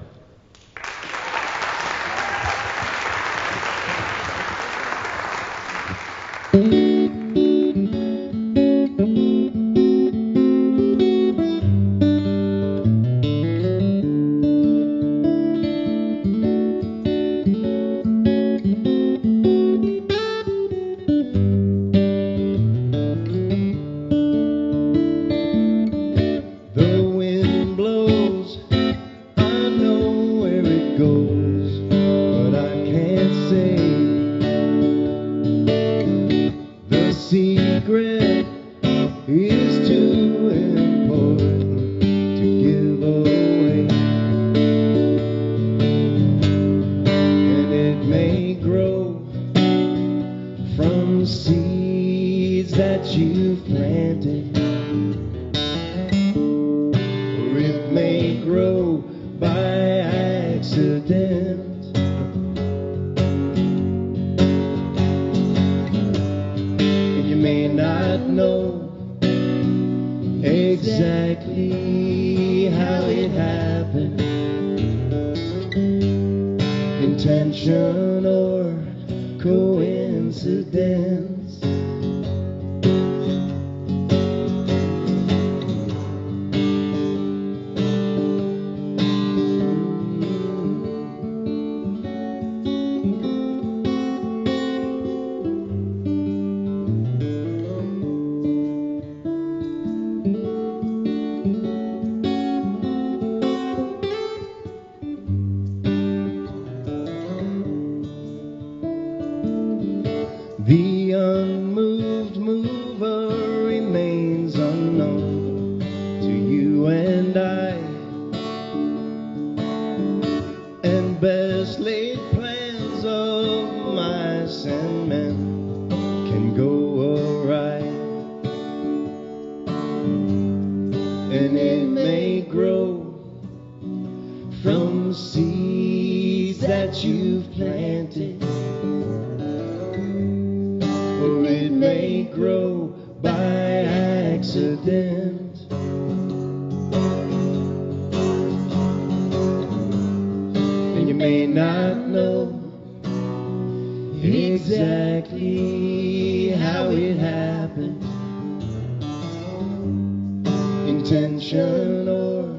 And it may grow from seed that you've planted, or it may grow by accident. And you may not know exactly how it happened, intention or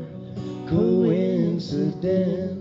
coincidence.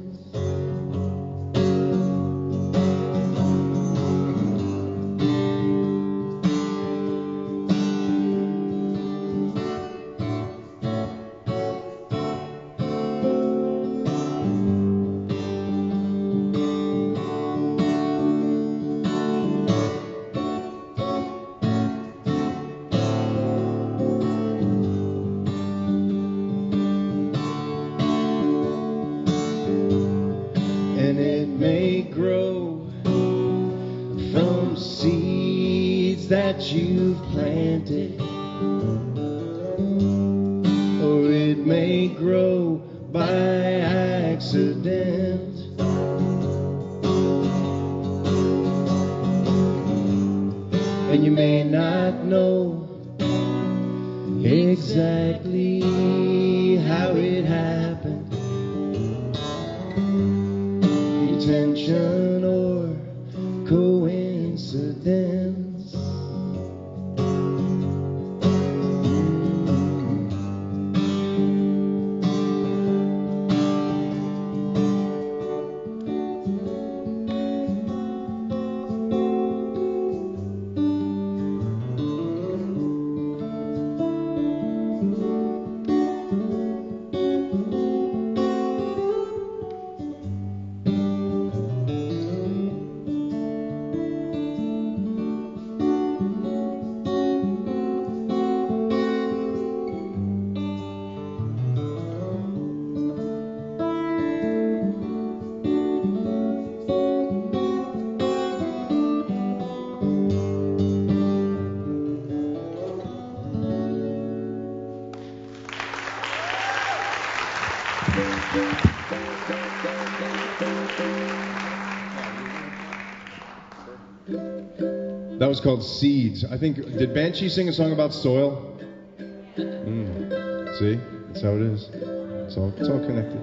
That you've planted, or it may grow by accident. And you may not know exactly how it happened, intention or coincidence. That was called Seeds. I think, did Banshee sing a song about soil? See? That's how it is. It's all connected.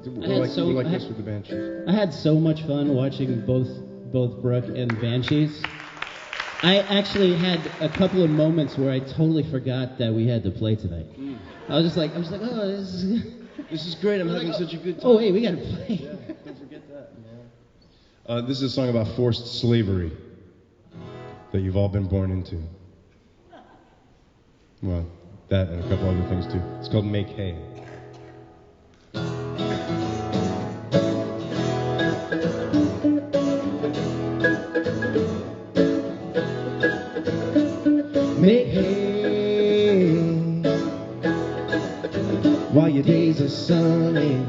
We're like this with the Banshees. I had so much fun watching both Brooke and Banshees. I actually had a couple of moments where I totally forgot that we had to play tonight. I was like, oh, this is great. I'm having such a good time. Oh, hey, we got to play. Yeah, don't forget that. Yeah. This is a song about forced slavery that you've all been born into. Well, that and a couple other things too. It's called Make Hay. Make hay while your days are sunny.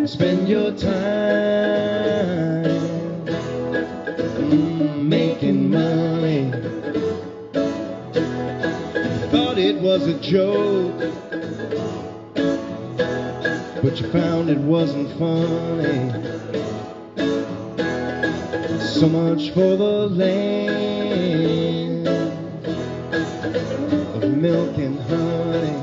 Spend your time making money. Thought it was a joke, but you found it wasn't funny. So much for the land of milk and honey.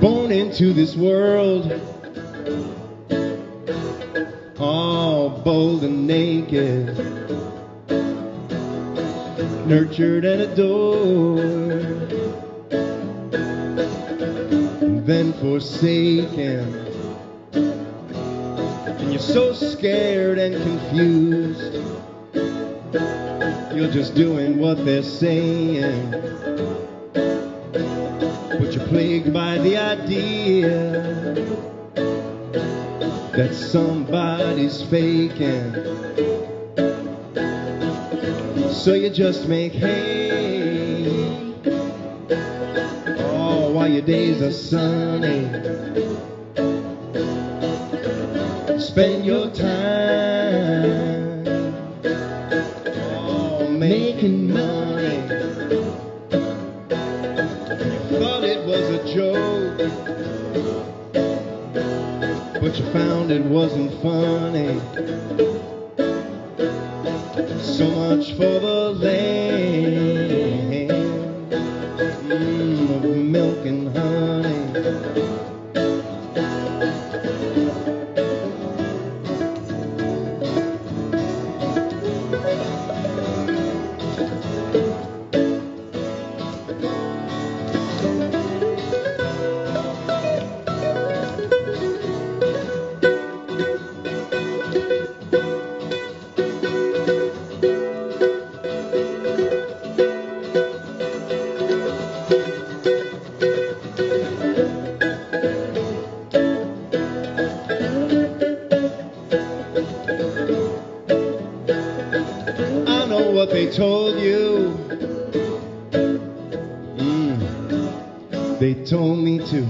Born into this world, all bold and naked, nurtured and adored, then forsaken. And you're so scared and confused, you're just doing what they're saying. But you're plagued by the idea that somebody's faking. So you just make hay, oh, while your days are sunny. Spend your time making money. You thought it was a joke, but you found it wasn't funny. So much for the land of milk and honey. What they told you, they told me too,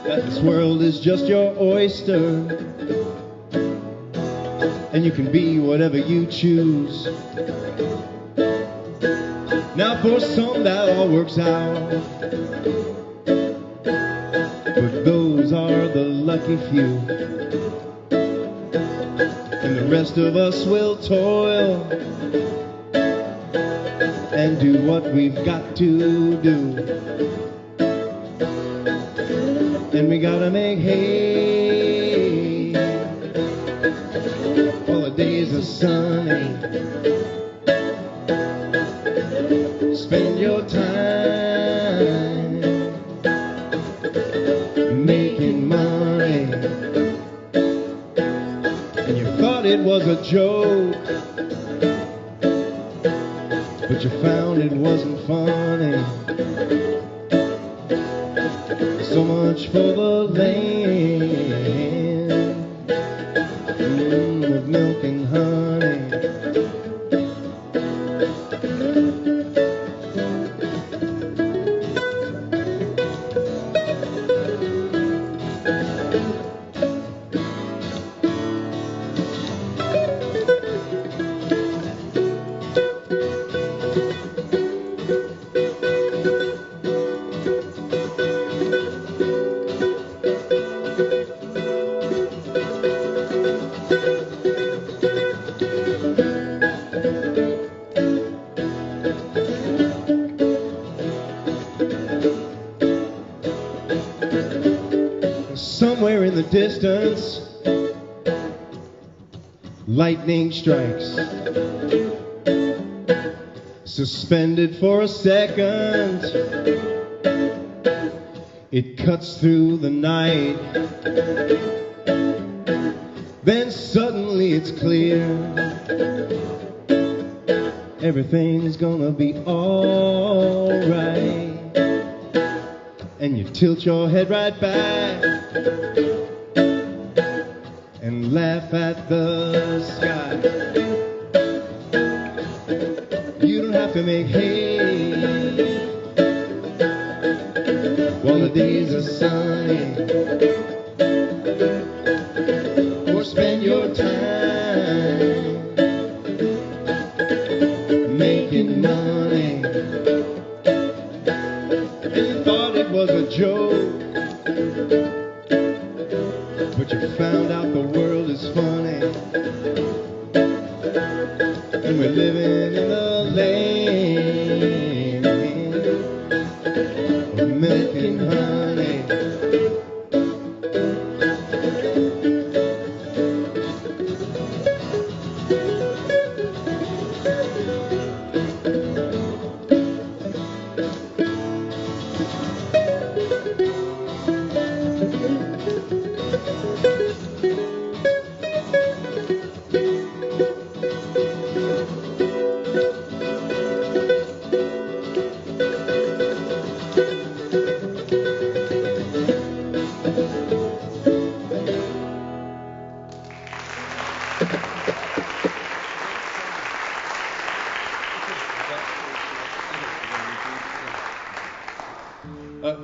that this world is just your oyster, and you can be whatever you choose. Now for some that all works out, but those are the lucky few. And the rest of us will toil and do what we've got to do. And we gotta make hay while the days are sunny. Spend your time making money. And you thought it was a joke, but you found it wasn't funny. So much for the land of milk and honey. Somewhere in the distance, lightning strikes. Suspended for a second, it cuts through the night. Then suddenly it's clear, everything's gonna be alright. And you tilt your head right back and laugh at the sky. You don't have to make hay while the days are sunny, or spend your time making money. And you thought it was a joke, but you found out the world is funny. And we're living in the land of milk and honey.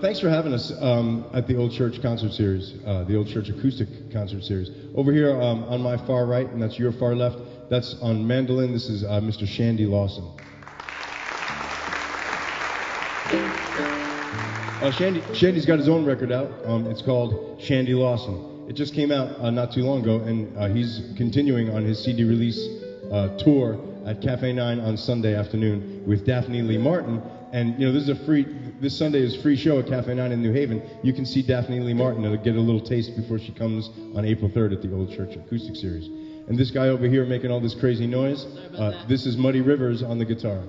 Thanks for having us at the Old Church concert series, the Old Church acoustic concert series. Over here on my far right, and that's your far left, That's on mandolin. This is Mr. Shandy Lawson. Shandy's got his own record out. It's called Shandy Lawson. It just came out not too long ago, and he's continuing on his CD release tour at Cafe 9 on Sunday afternoon with Daphne Lee Martin. And this Sunday is free show at Cafe 9 in New Haven. You can see Daphne Lee Martin and get a little taste before she comes on April 3rd at the Old Church Acoustic Series. And this guy over here making all this crazy noise, this is Muddy Rivers on the guitar.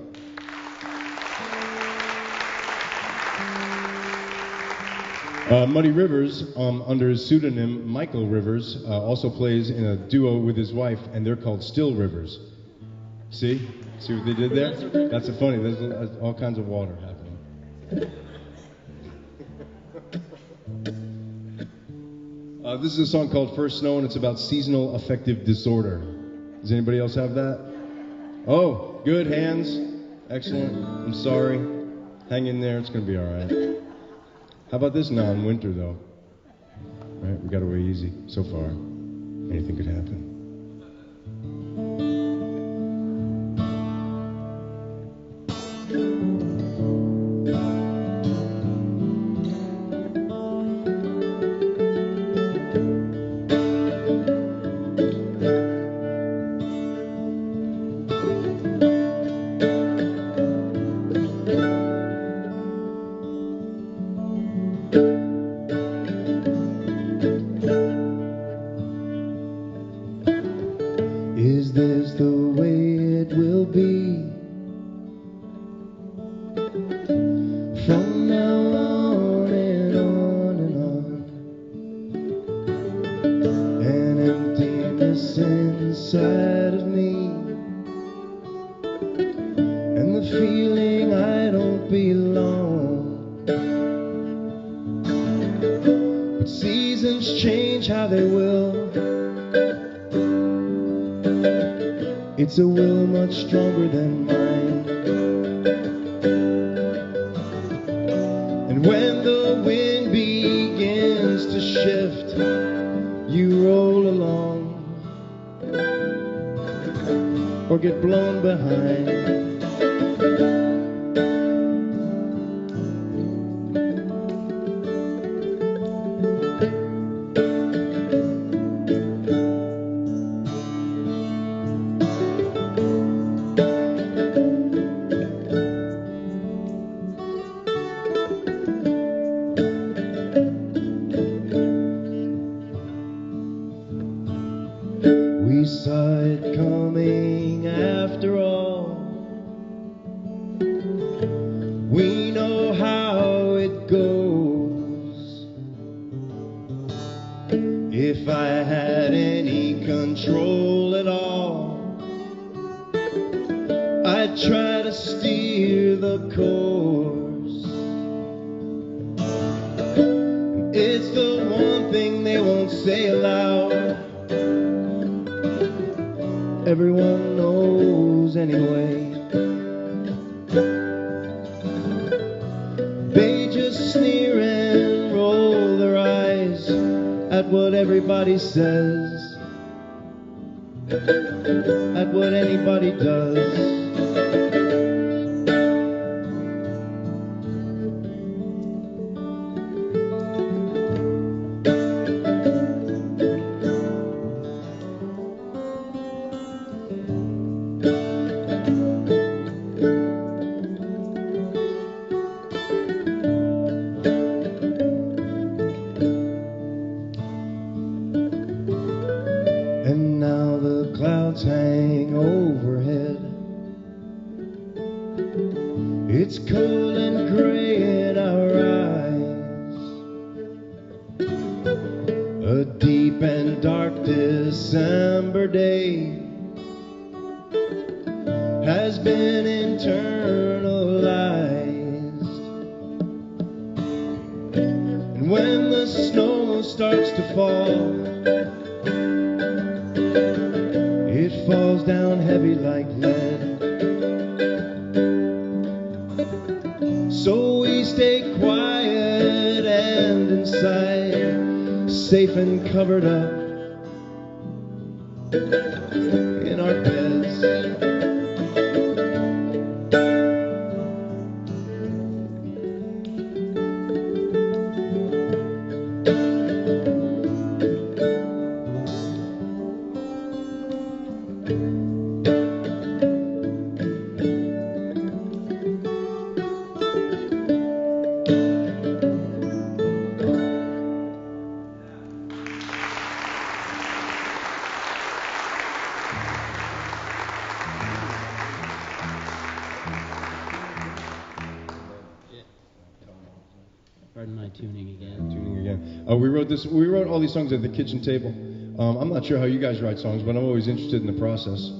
Muddy Rivers, under his pseudonym Michael Rivers, also plays in a duo with his wife, and they're called Still Rivers. See what they did there? That's a funny. There's all kinds of water happening. This is a song called First Snow, and it's about seasonal affective disorder. Does anybody else have that? Oh, good, hands. Excellent. I'm sorry. Hang in there. It's going to be all right. How about this non-winter, though? Right? We got away easy so far. Anything could happen. Is this the way it will be? From now on and on and on. An emptiness inside of me, and the feeling I don't belong. But seasons change how they will. It's a will much stronger than mine. And when the wind begins to shift, you roll along or get blown behind. We saw it coming after all. We know how it goes. If I had any control at all, I'd try to steer the course. It's the one thing they won't say aloud. Everyone knows anyway. They just sneer and roll their eyes at what everybody says, at what anybody does. And now the clouds hang overhead. It's cold and gray in our eyes. A deep and dark December day has been internalized. And when the snow starts to fall, it falls down heavy like lead. So we stay quiet and inside, safe and covered up in our bed. Pardon my tuning again. We wrote all these songs at the kitchen table. I'm not sure how you guys write songs, but I'm always interested in the process.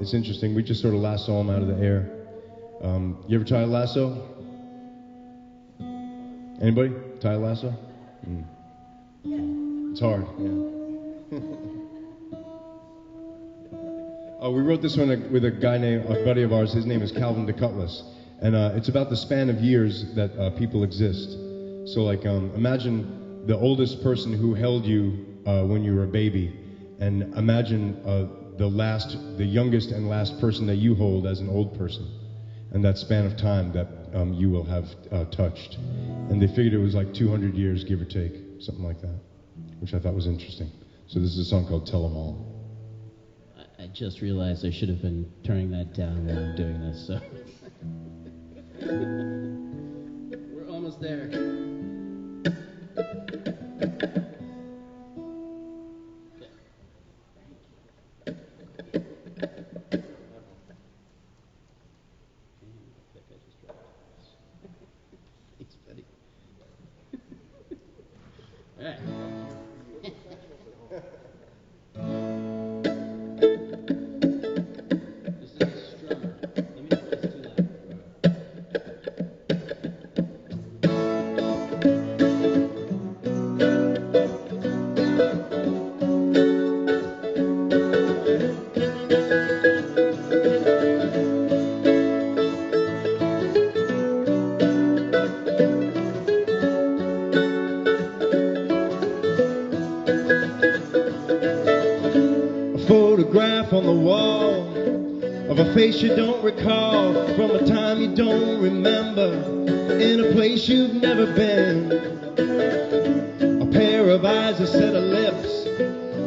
It's interesting. We just sort of lasso them out of the air. You ever tie a lasso? Anybody? Tie a lasso? It's hard, yeah. We wrote this one with a guy named, a buddy of ours. His name is Calvin DeCutlass. And it's about the span of years that people exist. So, like, imagine the oldest person who held you when you were a baby, and imagine the youngest and last person that you hold as an old person, and that span of time that you will have touched. And they figured it was like 200 years, give or take, something like that, which I thought was interesting. So this is a song called Tell 'Em All. I just realized I should have been turning that down while I'm doing this, so. We're almost there. Thanks, buddy. All right. This is a strummer. Let me know if it's too loud. Photograph on the wall of a face you don't recall, from a time you don't remember, in a place you've never been. A pair of eyes, a set of lips.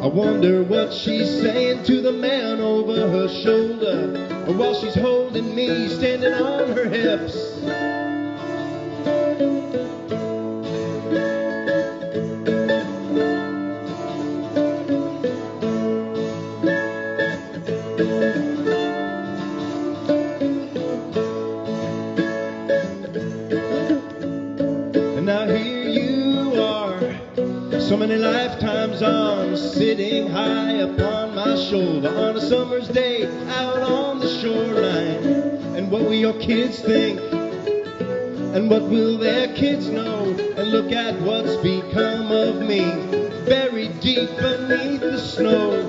I wonder what she's saying to the man over her shoulder, or while she's holding me, standing on her hips. So many lifetimes on, sitting high upon my shoulder on a summer's day out on the shoreline. And what will your kids think? And what will their kids know? And look at what's become of me, buried deep beneath the snow.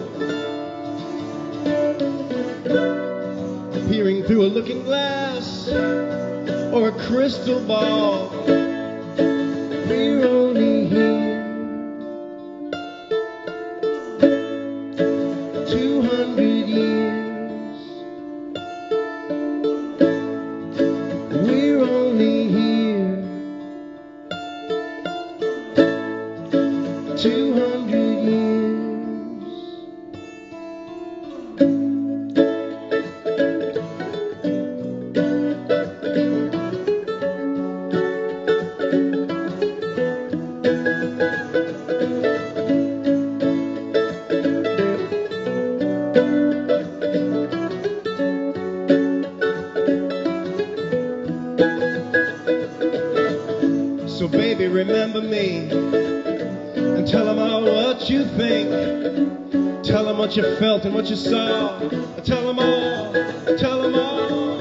Peering through a looking glass or a crystal ball, we're only here 200 years. We're only here 200 years. So baby, remember me, and tell them all what you think. Tell them what you felt and what you saw. Tell them all, tell them all.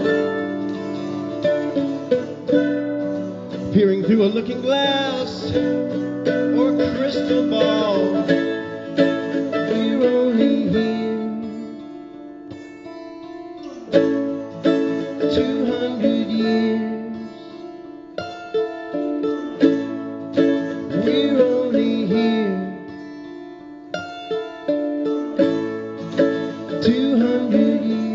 Peering through a looking glass or a crystal ball, we're only here 200 years. We're only here 200 years.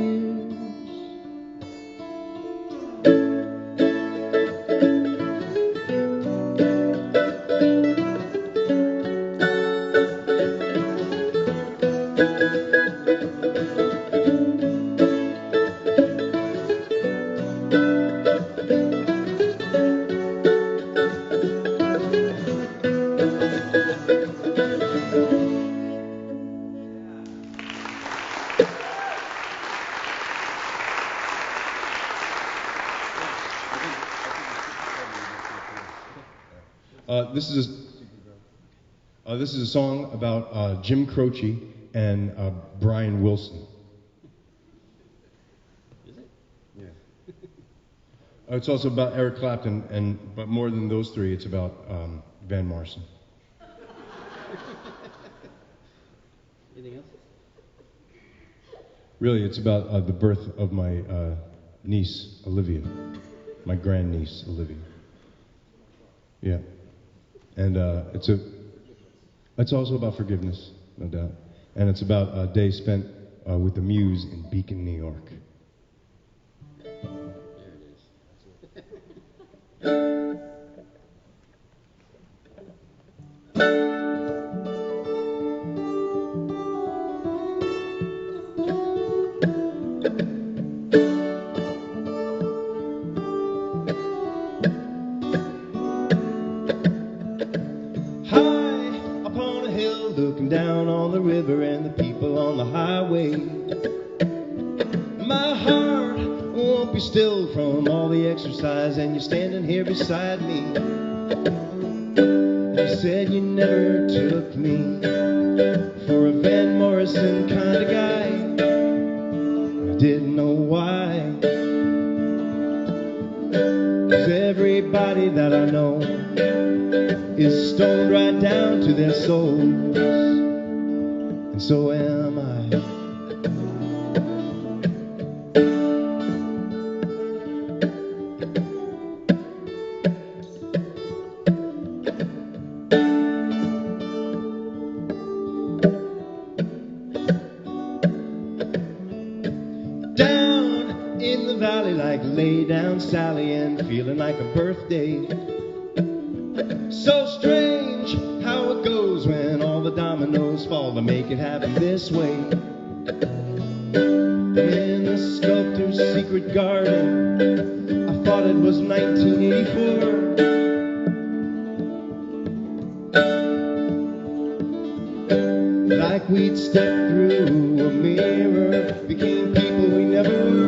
this is a song about Jim Croce and Brian Wilson. Is it? Yeah. It's also about Eric Clapton, but more than those three, it's about Van Morrison. Anything else? Really, it's about the birth of my niece, Olivia, my grandniece, Olivia. Yeah, and it's also about forgiveness, no doubt, and it's about a day spent with the Muse in Beacon, New York. Looking down on the river and the people on the highway. My heart won't be still from all the exercise, and you're standing here beside me. You said you never took me for a Van Morrison kind of guy. I didn't know why. 'Cause everybody that I know is stoned right down to their souls, and so am I. Down in the valley like lay down Sally, and feeling like a birthday. So strange how it goes when all the dominoes fall to make it happen this way. In the sculptor's secret garden, I thought it was 1984. Like we'd stepped through a mirror, became people we never were.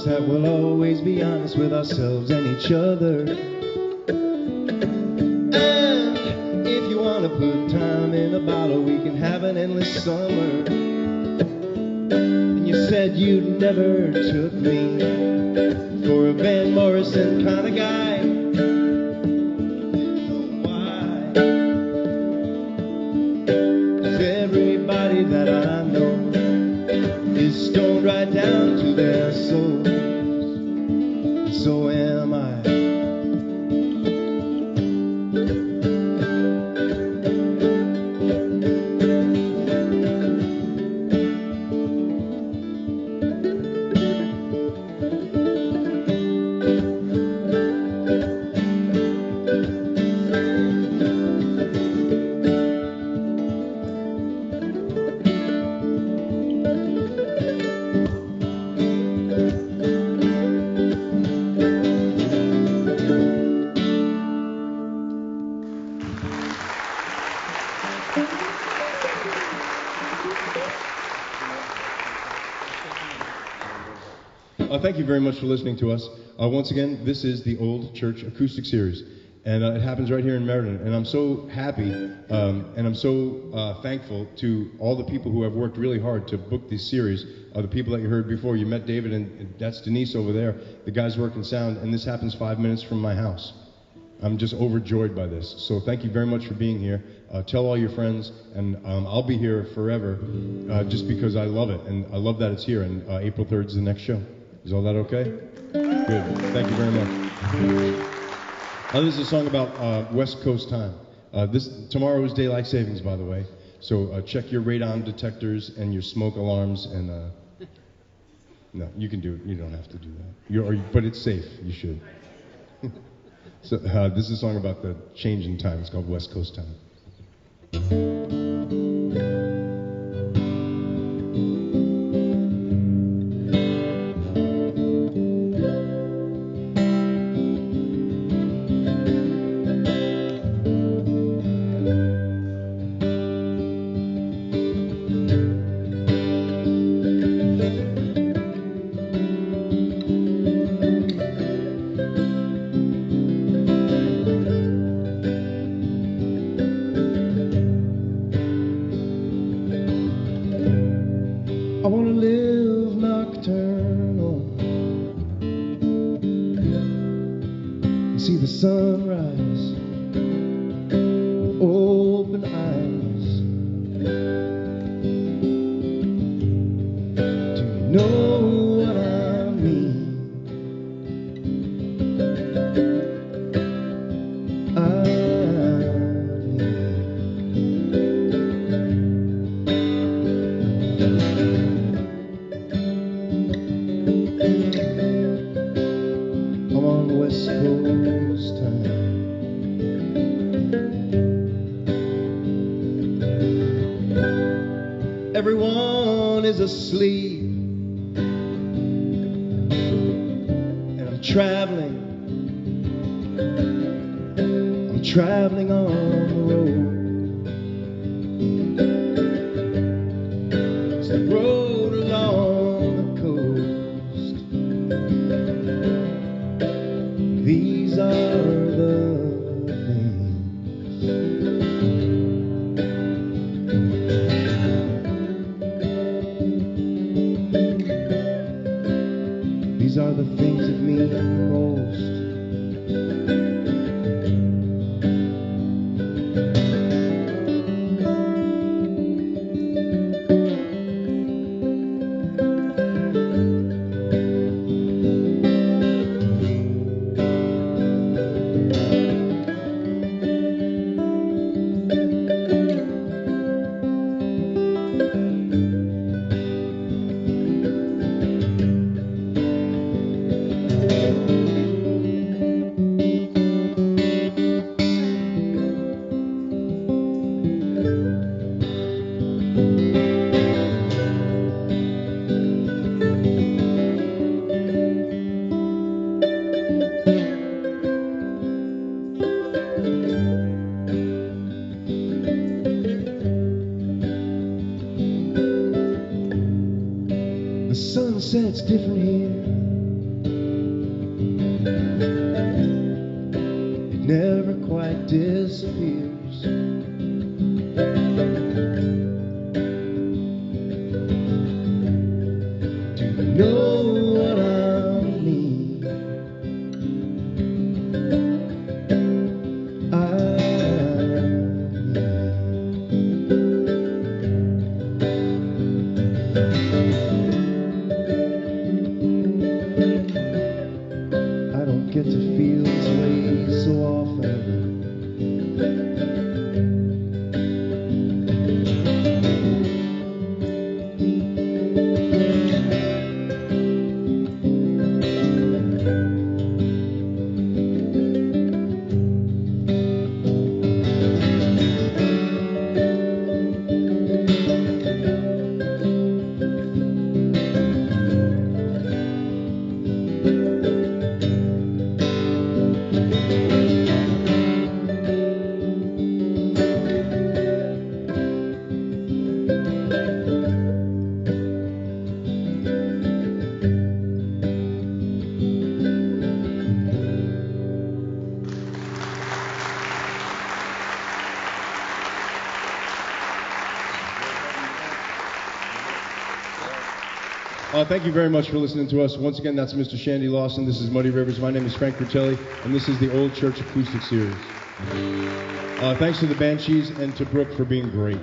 That we'll always be honest with ourselves and each other. And if you want to put time in a bottle, we can have an endless summer. And you said you never took me for a Van Morrison kind of guy. Didn't know why. 'Cause everybody that I know is stoned right down to their souls, and so am I. Thank you very much for listening to us. Once again, this is the Old Church Acoustic Series, and it happens right here in Meriden. And I'm so happy, and I'm so thankful to all the people who have worked really hard to book this series. The people that you heard before, you met David, and that's Denise over there. The guys working sound, and this happens 5 minutes from my house. I'm just overjoyed by this. So thank you very much for being here. Tell all your friends, and I'll be here forever just because I love it, and I love that it's here, and April 3rd is the next show. Is all that okay? Good. Thank you very much. This is a song about West Coast time. Tomorrow is daylight savings, by the way. So check your radon detectors and your smoke alarms, and no, you can do it. You don't have to do that. But it's safe. You should. So this is a song about the change in time. It's called West Coast Time. I wanna live nocturnal and see the sunrise with open eyes. Do you know what I mean? I'm on West Coast time. Everyone is asleep, and I'm traveling on the road. It's the road along the coast. These are the things. These are the things that mean most. The sunset's different here. It never quite disappears. Do you know what I mean? Thank you very much for listening to us. Once again, that's Mr. Shandy Lawson. This is Muddy Rivers. My name is Frank Bertelli, and this is the Old Church Acoustic Series. Thanks to the Banshees and to Brooke for being great.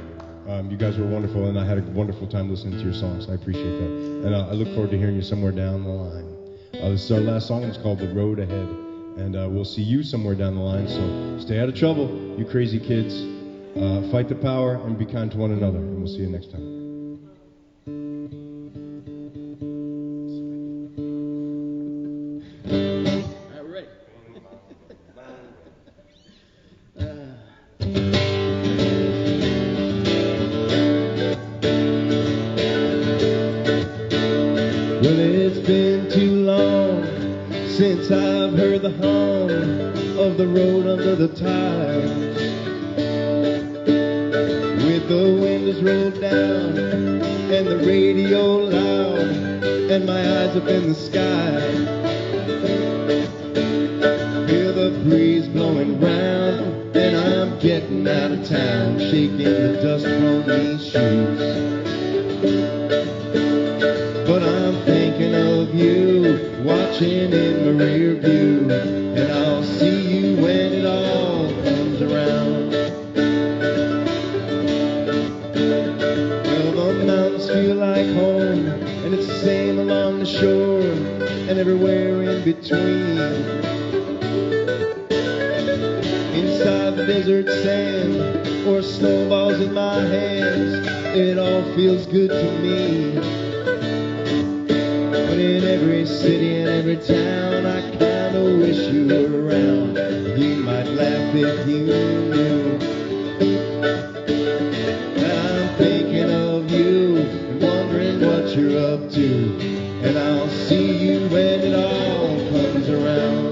You guys were wonderful, and I had a wonderful time listening to your songs. I appreciate that. And I look forward to hearing you somewhere down the line. This is our last song, and it's called The Road Ahead. And we'll see you somewhere down the line, so stay out of trouble, you crazy kids. Fight the power and be kind to one another, and we'll see you next time. Well, it's been too long since I've heard the hum of the road under the tires. With the windows rolled down and the radio loud and my eyes up in the sky. Feel the breeze blowing round and I'm getting out of town, shaking the dust from these shoes. But I'm thinking of you, watching in my rear view, and I'll see you when it all comes around. Well, the mountains feel like home, and it's the same along the shore, and everywhere in between. Inside the desert sand, or snowballs in my hands, it all feels good to me. But in every city and every town, I kinda wish you were around. You might laugh if you knew that I'm thinking of you and wondering what you're up to. And I'll see you when it all comes around.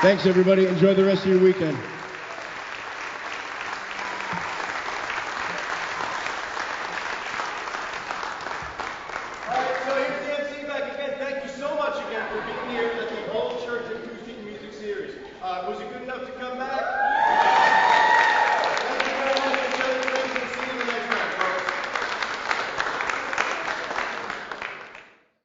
Thanks, everybody. Enjoy the rest of your weekend. All right, so here's the MC back again. Thank you so much again for being here at the Old Church Acoustic Music Series. Was it good enough to come back?